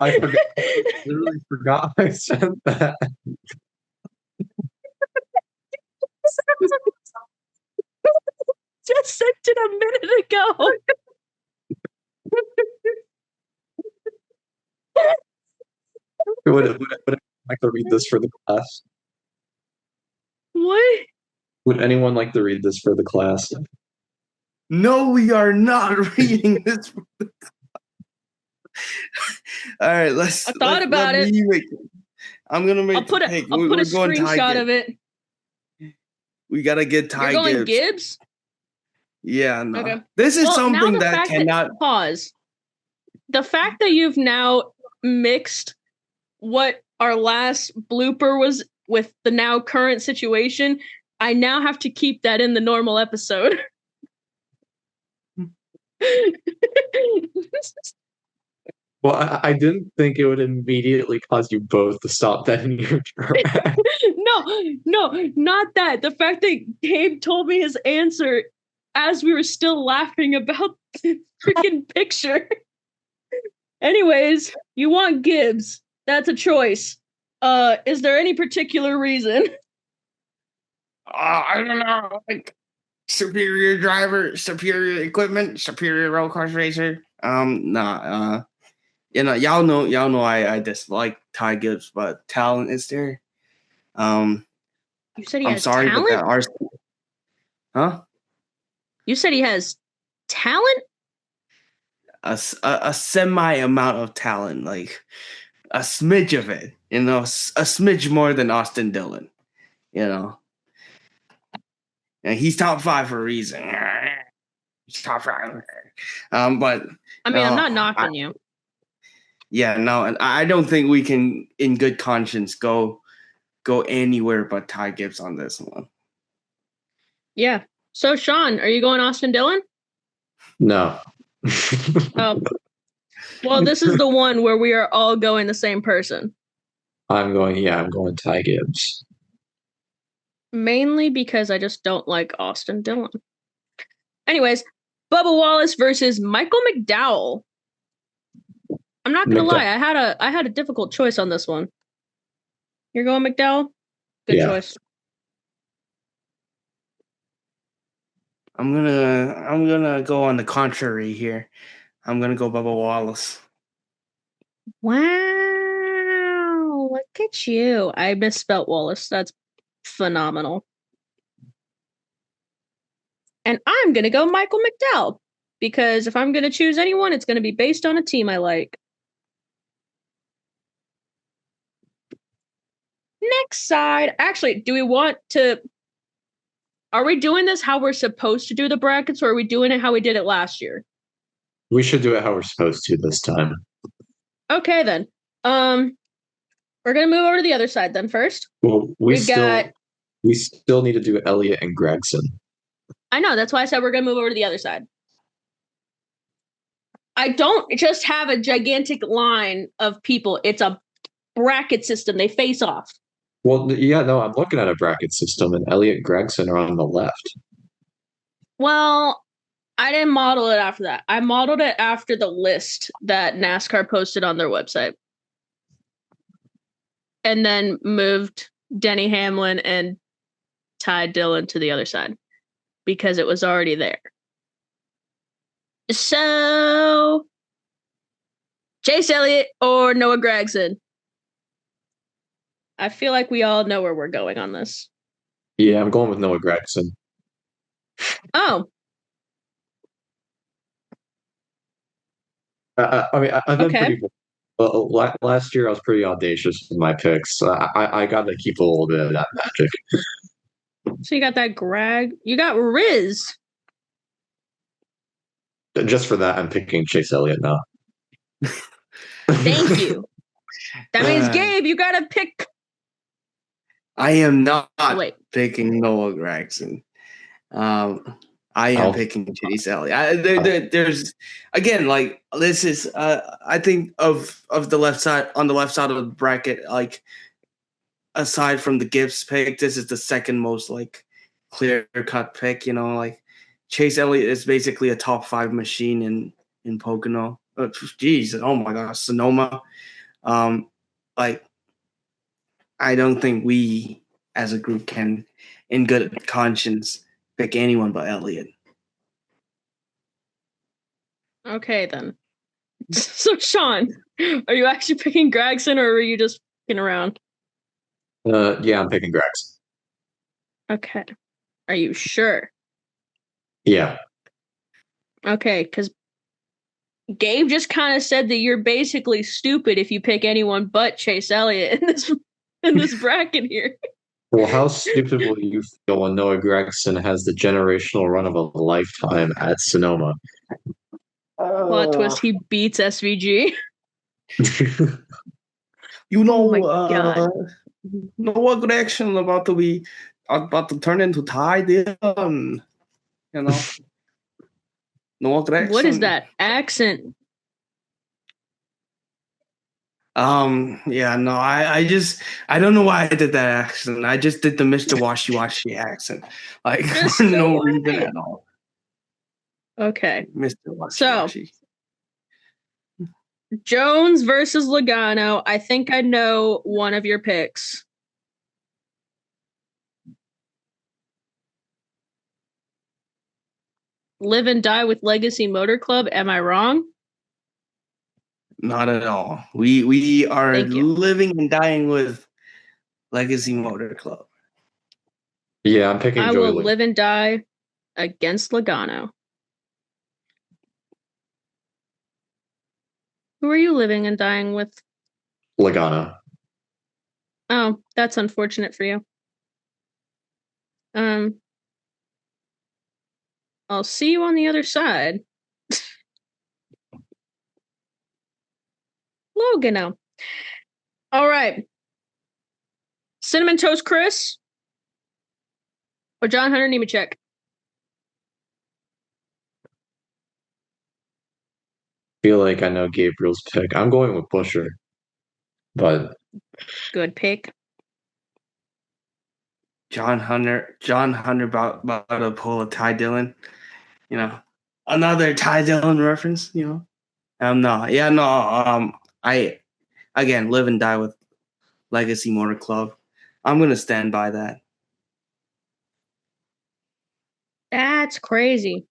Speaker 1: I forgot. I literally forgot I said that.
Speaker 2: sent it a minute ago.
Speaker 1: Would anyone like to read this for the class?
Speaker 2: What?
Speaker 1: Would anyone like to read this for the class?
Speaker 3: No, we are not reading this. All right, let's.
Speaker 2: I thought about
Speaker 3: let
Speaker 2: it.
Speaker 3: me make, I'm gonna make.
Speaker 2: I'll put a screenshot of it.
Speaker 3: We gotta get Ty
Speaker 2: You're going
Speaker 3: Gibbs.
Speaker 2: Gibbs?
Speaker 3: Yeah, no.
Speaker 2: Okay.
Speaker 3: This is something that cannot
Speaker 2: pause. The fact that you've now mixed what our last blooper was with the now current situation, I now have to keep that in the normal episode.
Speaker 1: Well, I didn't think it would immediately cause you both to stop that in your track.
Speaker 2: No, not that. The fact that Gabe told me his answer as we were still laughing about the freaking picture. Anyways, you want Gibbs. That's a choice. Is there any particular reason?
Speaker 3: I don't know. Like superior driver, superior equipment, superior road course racer. Y'all know I dislike Ty Gibbs, but talent is there.
Speaker 2: You said he
Speaker 3: I'm
Speaker 2: has
Speaker 3: sorry,
Speaker 2: talent?
Speaker 3: but that our huh?
Speaker 2: You said he has talent?
Speaker 3: A semi amount of talent, like a smidge of it, a smidge more than Austin Dillon, and he's top 5 for a reason. He's top 5. But
Speaker 2: I mean, I'm not knocking you.
Speaker 3: Yeah, no, and I don't think we can, in good conscience, go anywhere but Ty Gibbs on this one.
Speaker 2: Yeah. So, Sean, are you going Austin Dillon?
Speaker 1: No.
Speaker 2: Oh. Well, this is the one where we are all going the same person.
Speaker 1: I'm going Ty Gibbs.
Speaker 2: Mainly because I just don't like Austin Dillon. Anyways, Bubba Wallace versus Michael McDowell. I'm not gonna lie, I had a difficult choice on this one. You're going McDowell? Good choice.
Speaker 3: I'm gonna go on the contrary here. I'm gonna go Bubba Wallace.
Speaker 2: Wow, look at you. I misspelt Wallace. That's phenomenal. And I'm gonna go Michael McDowell. Because if I'm gonna choose anyone, it's gonna be based on a team I like. Next side. Actually, do we want to... Are we doing this how we're supposed to do the brackets, or are we doing it how we did it last year?
Speaker 1: We should do it how we're supposed to this time.
Speaker 2: Okay, then. We're gonna move over to the other side then first.
Speaker 1: Well, we still need to do Elliott and Gregson.
Speaker 2: I know, that's why I said we're gonna move over to the other side. I don't just have a gigantic line of people. It's a bracket system. They face off.
Speaker 1: Well, yeah, no, I'm looking at a bracket system, and Elliott and Gregson are on the left.
Speaker 2: Well, I didn't model it after that. I modeled it after the list that NASCAR posted on their website. And then moved Denny Hamlin and Ty Dillon to the other side because it was already there. So, Chase Elliott or Noah Gragson? I feel like we all know where we're going on this.
Speaker 1: Yeah, I'm going with Noah Gragson.
Speaker 2: Oh.
Speaker 1: I mean, I've been pretty... Well, last year I was pretty audacious with my picks. I got to keep a little bit of that magic.
Speaker 2: So you got that Greg. You got Riz.
Speaker 1: Just for that, I'm picking Chase Elliott now.
Speaker 2: Thank you. That means, Gabe, you got to pick.
Speaker 3: I am not picking Noah Gragson. I am picking Chase Elliott. There's again, like this is I think of the left side, on the left side of the bracket, like aside from the Gibbs pick, this is the second most like clear cut pick. Like Chase Elliott is basically a top 5 machine in Pocono. Oh my gosh, Sonoma. Like I don't think we as a group can, in good conscience, pick anyone but Elliott.
Speaker 2: Okay, then. So, Sean, are you actually picking Gregson or are you just picking around?
Speaker 1: Yeah, I'm picking Grex.
Speaker 2: Okay. Are you sure?
Speaker 1: Yeah.
Speaker 2: Okay, because Gabe just kind of said that you're basically stupid if you pick anyone but Chase Elliott in this bracket here.
Speaker 1: Well, how stupid will you feel when Noah Gregson has the generational run of a lifetime at Sonoma?
Speaker 2: Plot
Speaker 3: Uh,
Speaker 2: twist, he beats SVG.
Speaker 3: you
Speaker 2: Oh
Speaker 3: know,
Speaker 2: my god.
Speaker 3: know what direction about to turn into Ty Dillon, you know? Noah
Speaker 2: What is
Speaker 3: Gregson.
Speaker 2: that accent?
Speaker 3: Yeah, no, I don't know why I did that accent. I just did the Mr. Washy Washy accent. Like for
Speaker 2: Mr.
Speaker 3: no reason
Speaker 2: White.
Speaker 3: at all.
Speaker 2: Okay.
Speaker 3: Mr. Washy
Speaker 2: So,
Speaker 3: Washy.
Speaker 2: Jones versus Logano. I think I know one of your picks. Live and Die with Legacy Motor Club. Am I wrong?
Speaker 3: Not at all. We are
Speaker 2: Thank you.
Speaker 3: living and dying with Legacy Motor Club.
Speaker 1: Yeah, I'm picking
Speaker 2: I
Speaker 1: Joey
Speaker 2: will live and die against Logano. Who are you living and dying with?
Speaker 1: Logano.
Speaker 2: Oh, that's unfortunate for you. Um, I'll see you on the other side. Logano. All right. Cinnamon Toast Chris or John Hunter Nemechek?
Speaker 1: Feel like I know Gabriel's pick. I'm going with Busher, but
Speaker 2: Good pick.
Speaker 3: John Hunter about to pull a Ty Dillon. You know, another Ty Dillon reference. You know, no, yeah, no. I again live and die with Legacy Motor Club. I'm gonna stand by that.
Speaker 2: That's crazy.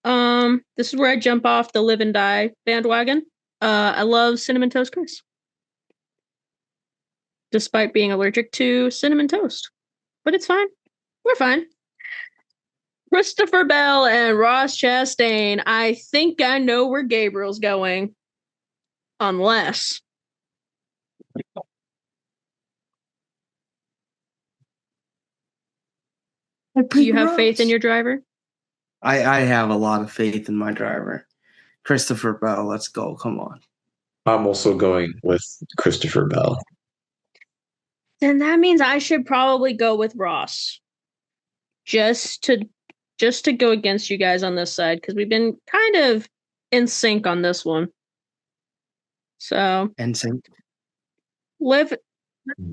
Speaker 2: This is where I jump off the live and die bandwagon. I love Cinnamon Toast Chris, despite being allergic to cinnamon toast. But it's fine. We're fine. Christopher Bell and Ross Chastain. I think I know where Gabriel's going. Unless. Do you have faith in your driver?
Speaker 3: I have a lot of faith in my driver. Christopher Bell, let's go. Come on.
Speaker 1: I'm also going with Christopher Bell.
Speaker 2: Then that means I should probably go with Ross. Just to go against you guys on this side, because we've been kind of in sync on this one. So
Speaker 3: NSYNC.
Speaker 2: live.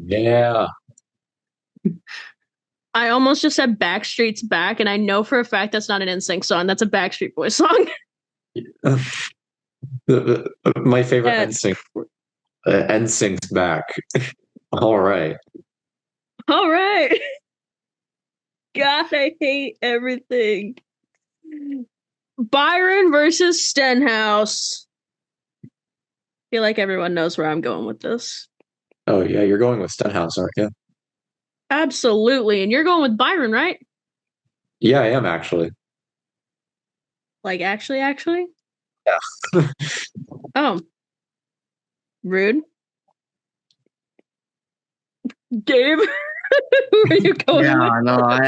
Speaker 1: Yeah.
Speaker 2: I almost just said Backstreet's Back, and I know for a fact that's not an NSYNC song. That's a Backstreet Boys song.
Speaker 1: My favorite
Speaker 2: That's
Speaker 1: NSYNC. NSYNC's back. All right.
Speaker 2: all right. God, I hate everything. Byron versus Stenhouse. I feel like everyone knows where I'm going with this.
Speaker 1: Oh yeah, you're going with Stenhouse, aren't you?
Speaker 2: Absolutely. And you're going with Byron, right?
Speaker 1: Yeah, I am actually.
Speaker 2: Like, actually?
Speaker 1: Yeah.
Speaker 2: Oh, rude. Gabe, who are you going
Speaker 3: Yeah,
Speaker 2: with?
Speaker 3: no, I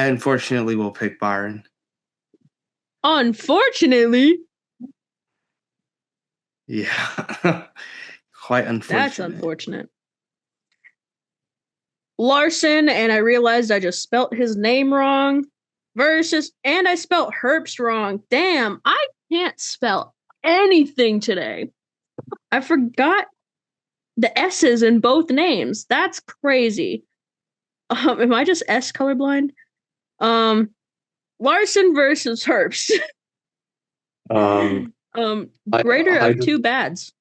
Speaker 3: unfortunately will pick Byron.
Speaker 2: Unfortunately.
Speaker 3: Yeah. Quite unfortunate.
Speaker 2: That's unfortunate. Larson, and I realized I just spelt his name wrong. And I spelt Herbst wrong. Damn, I can't spell anything today. I forgot the S's in both names. That's crazy. Am I just S colorblind? Larson versus Herbst.
Speaker 1: Um,
Speaker 2: Greater of
Speaker 1: hydro-
Speaker 2: two bads.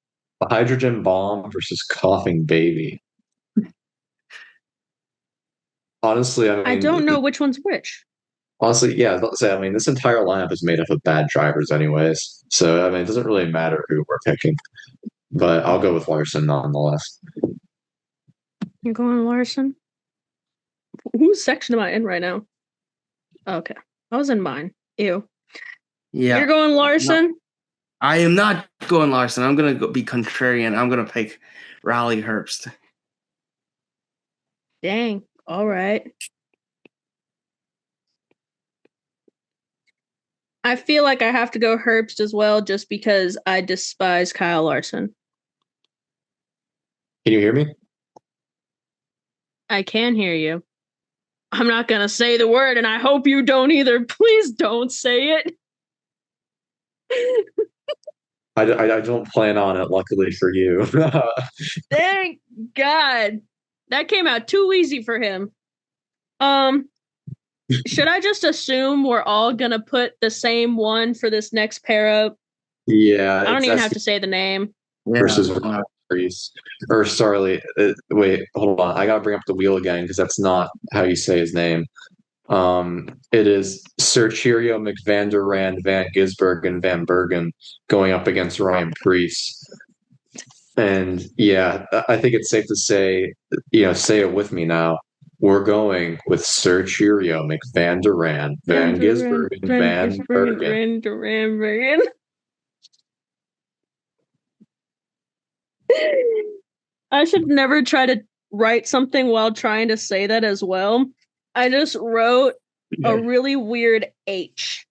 Speaker 1: hydrogen bomb versus coughing baby. Honestly, I
Speaker 2: I
Speaker 1: mean,
Speaker 2: don't know which one's which.
Speaker 1: Honestly, yeah, I mean, this entire lineup is made up of bad drivers, anyways. So I mean, it doesn't really matter who we're picking. But I'll go with Larson nonetheless.
Speaker 2: You're going Larson? Whose section am I in right now? Okay. I was in mine. Ew.
Speaker 3: Yeah.
Speaker 2: You're going Larson?
Speaker 3: No, I am not going Larson. I'm going to be contrarian. I'm going to pick Raleigh Herbst.
Speaker 2: Dang. All right. I feel like I have to go Herbst as well just because I despise Kyle Larson.
Speaker 1: Can you hear me?
Speaker 2: I can hear you. I'm not going to say the word, and I hope you don't either. Please don't say it.
Speaker 1: I don't plan on it, luckily for you.
Speaker 2: Thank God. That came out too easy for him. Should I just assume we're all going to put the same one for this next pair up?
Speaker 1: Yeah.
Speaker 2: I don't even have to say the name.
Speaker 1: Versus Reese. Or sorry, wait, hold on. I gotta bring up the wheel again because that's not how you say his name. It is Sir Cheerio McVanderrand, Van Gisbergen, and Van Bergen going up against Ryan Preece. And yeah, I think it's safe to say, say it with me now. We're going with Sir Cheerio McVanderrand, Van Gisbergen, Van Bergen.
Speaker 2: I should never try to write something while trying to say that as well. I just wrote a really weird H,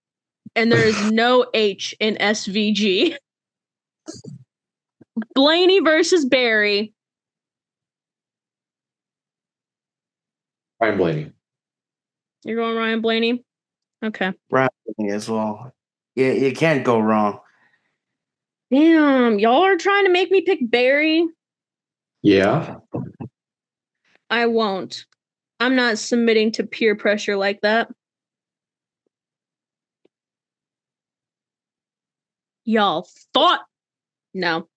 Speaker 2: and there is no H in SVG. Blaney versus Barry.
Speaker 1: Ryan Blaney.
Speaker 2: You're going Ryan Blaney? Okay.
Speaker 3: Ryan Blaney as well. Yeah, you can't go wrong.
Speaker 2: Damn, y'all are trying to make me pick Barry?
Speaker 1: Yeah.
Speaker 2: I won't. I'm not submitting to peer pressure like that. Y'all thought. No.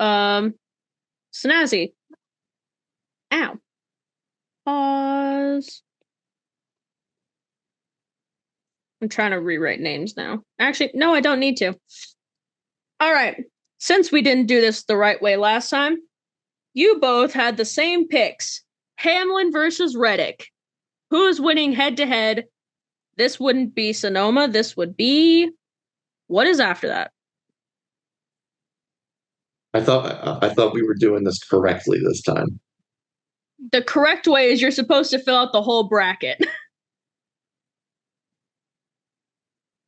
Speaker 2: Snazzy. Ow. Pause. I'm trying to rewrite names now. Actually, no, I don't need to. All right. Since we didn't do this the right way last time, you both had the same picks. Hamlin versus Reddick. Who is winning head to head? This wouldn't be Sonoma. This would be... What is after that?
Speaker 1: I thought we were doing this correctly this time.
Speaker 2: The correct way is you're supposed to fill out the whole bracket.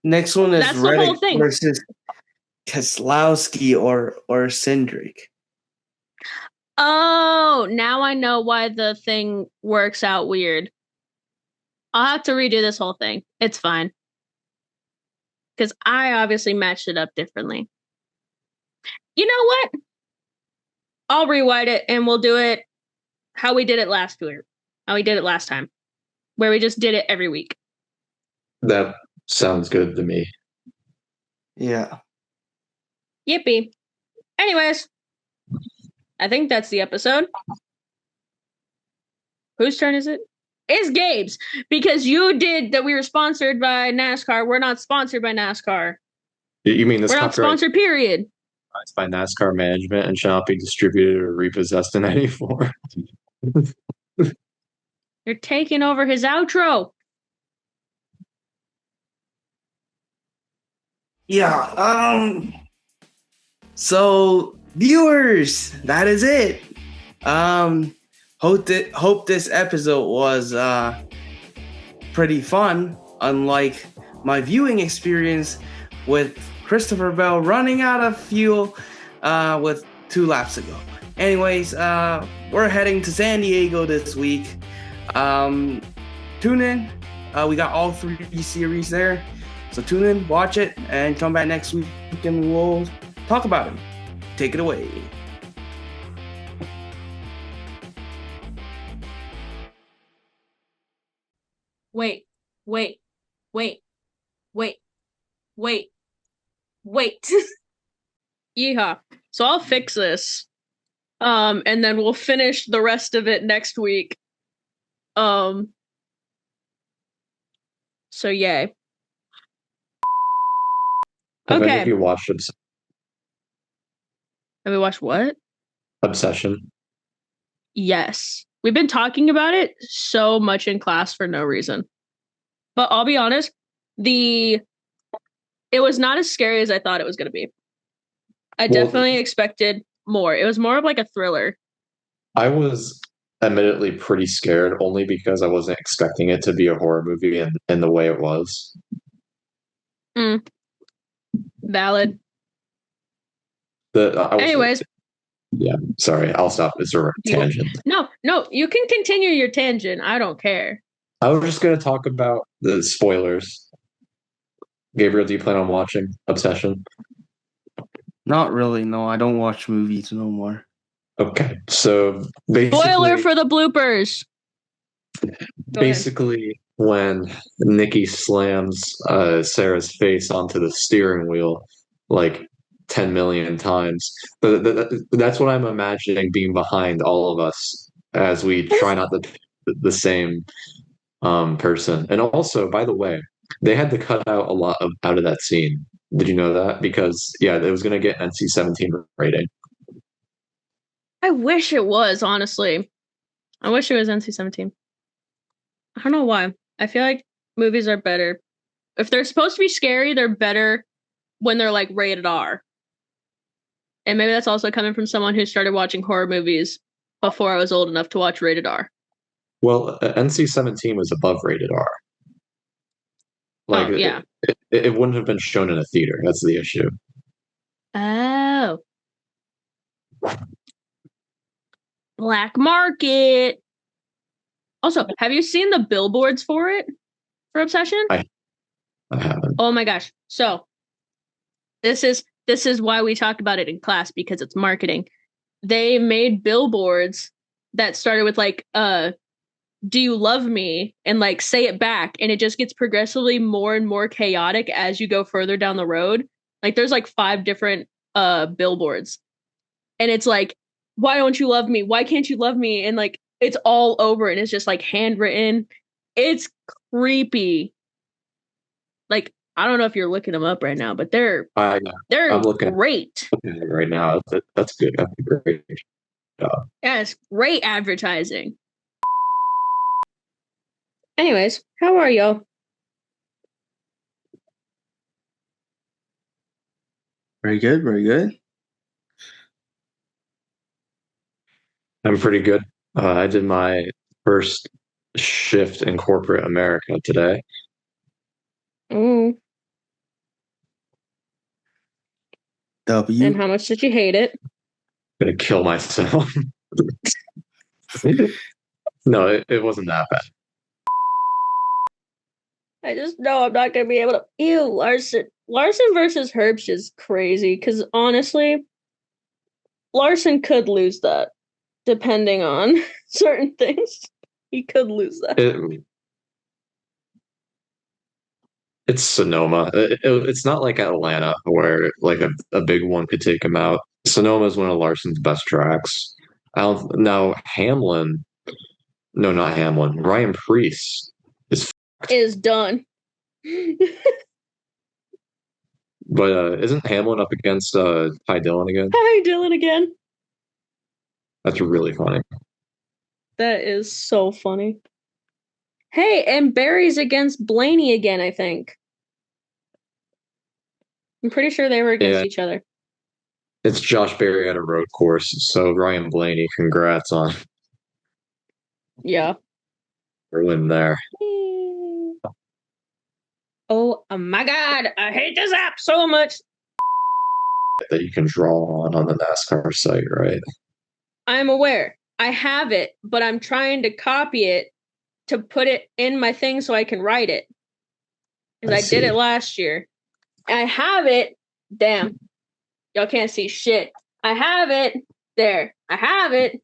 Speaker 3: Next one is
Speaker 2: That's
Speaker 3: Reddick versus Keselowski or Cindric.
Speaker 2: Oh, now I know why the thing works out weird. I'll have to redo this whole thing. It's fine. Because I obviously matched it up differently. You know what? I'll rewrite it and we'll do it how we did it last year. How we did it last time. Where we just did it every week.
Speaker 1: That sounds good to me.
Speaker 3: Yeah.
Speaker 2: Yippee. Anyways, I think that's the episode. Whose turn is it? It's Gabe's. Because you did that we were sponsored by NASCAR. We're not sponsored by NASCAR.
Speaker 1: You mean this?
Speaker 2: We're not sponsored, period.
Speaker 1: It's by NASCAR management and shall not be distributed or repossessed in any form.
Speaker 2: You're taking over his outro.
Speaker 3: Yeah. So viewers, that is it. Hope this episode was pretty fun. Unlike my viewing experience with Christopher Bell running out of fuel with 2 laps ago. Anyways, we're heading to San Diego this week. Tune in. We got all 3 series there. So tune in, watch it, and come back next week and we'll talk about it. Take it away.
Speaker 2: Wait. Yeehaw. So I'll fix this. And then we'll finish the rest of it next week. So yay.
Speaker 1: Have any
Speaker 2: Okay.
Speaker 1: of you watched
Speaker 2: Have we watched what?
Speaker 1: Obsession?
Speaker 2: Yes. We've been talking about it so much in class for no reason. But I'll be honest, it was not as scary as I thought it was going to be. I definitely expected more. It was more of like a thriller.
Speaker 1: I was admittedly pretty scared only because I wasn't expecting it to be a horror movie in the way it was.
Speaker 2: Valid.
Speaker 1: Anyways. Yeah, sorry, I'll stop. It's a tangent.
Speaker 2: No, you can continue your tangent. I don't care.
Speaker 1: I was just going to talk about the spoilers. Gabriel, do you plan on watching Obsession?
Speaker 3: Not really. No, I don't watch movies no more.
Speaker 1: Okay, so basically...
Speaker 2: Spoiler for the bloopers!
Speaker 1: Basically, when Nikki slams Sarah's face onto the steering wheel, like 10 million times. That's what I'm imagining being behind all of us as we try not to the same person. And also, by the way, they had to cut out a lot out of that scene. Did you know that? Because yeah, it was going to get NC-17 rating.
Speaker 2: I wish it was, honestly. I wish it was NC-17. I don't know why. I feel like movies are better. If they're supposed to be scary, they're better when they're like rated R. And maybe that's also coming from someone who started watching horror movies before I was old enough to watch rated R.
Speaker 1: Well, NC-17 was above rated R. Like,
Speaker 2: yeah.
Speaker 1: It wouldn't have been shown in a theater. That's the issue.
Speaker 2: Oh. Black market. Also, have you seen the billboards for it? For Obsession?
Speaker 1: I haven't.
Speaker 2: Oh my gosh. So, this is why we talk about it in class, because it's marketing. They made billboards that started with like, do you love me? And like say it back. And it just gets progressively more and more chaotic as you go further down the road. Like there's like 5 different billboards. And it's like, why don't you love me? Why can't you love me? And like it's all over and it's just like handwritten. It's creepy. Like, I don't know if you're looking them up right now, but they're
Speaker 1: I'm looking
Speaker 2: great.
Speaker 1: Right now. That's good. That's a great job.
Speaker 2: Yeah, it's great advertising. Anyways, how are y'all?
Speaker 3: Very good, very good.
Speaker 1: I'm pretty good. I did my first shift in corporate America today.
Speaker 2: Mm.
Speaker 3: W.
Speaker 2: And how much did you hate it?
Speaker 1: I'm gonna kill myself. No, it wasn't that bad.
Speaker 2: I just know I'm not gonna be able to. Ew, Larson versus Herbst is crazy because honestly, Larson could lose that depending on certain things. He could lose that.
Speaker 1: It's Sonoma. It's not like Atlanta where like a big one could take him out. Sonoma is one of Larson's best tracks. Now Hamlin. No, not Hamlin. Ryan Preece
Speaker 2: is done.
Speaker 1: But isn't Hamlin up against Ty Dillon again?
Speaker 2: Ty Dillon again.
Speaker 1: That's really funny.
Speaker 2: That is so funny. Hey, and Barry's against Blaney again, I think. I'm pretty sure they were against each other.
Speaker 1: It's Josh Berry at a road course, so Ryan Blaney, congrats on.
Speaker 2: Yeah.
Speaker 1: We're winning there.
Speaker 2: Oh my god, I hate this app so much.
Speaker 1: That you can draw on the NASCAR site, right?
Speaker 2: I'm aware. I have it, but I'm trying to copy it to put it in my thing so I can write it. Because I did it last year. I have it. Damn. Y'all can't see shit. I have it. There. I have it.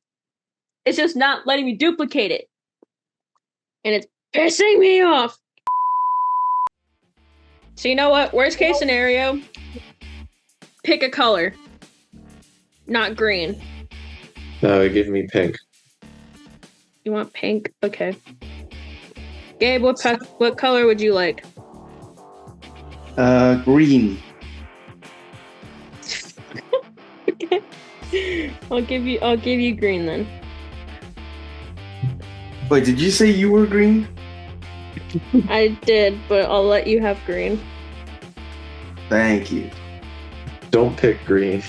Speaker 2: It's just not letting me duplicate it. And it's pissing me off. So you know what? Worst case scenario, pick a color. Not green.
Speaker 1: No, give me pink.
Speaker 2: You want pink? Okay. Gabe, what color would you like?
Speaker 3: Green.
Speaker 2: Okay. I'll give you green then.
Speaker 3: Wait, did you say you were green?
Speaker 2: I did, but I'll let you have green.
Speaker 3: Thank you.
Speaker 1: Don't pick green.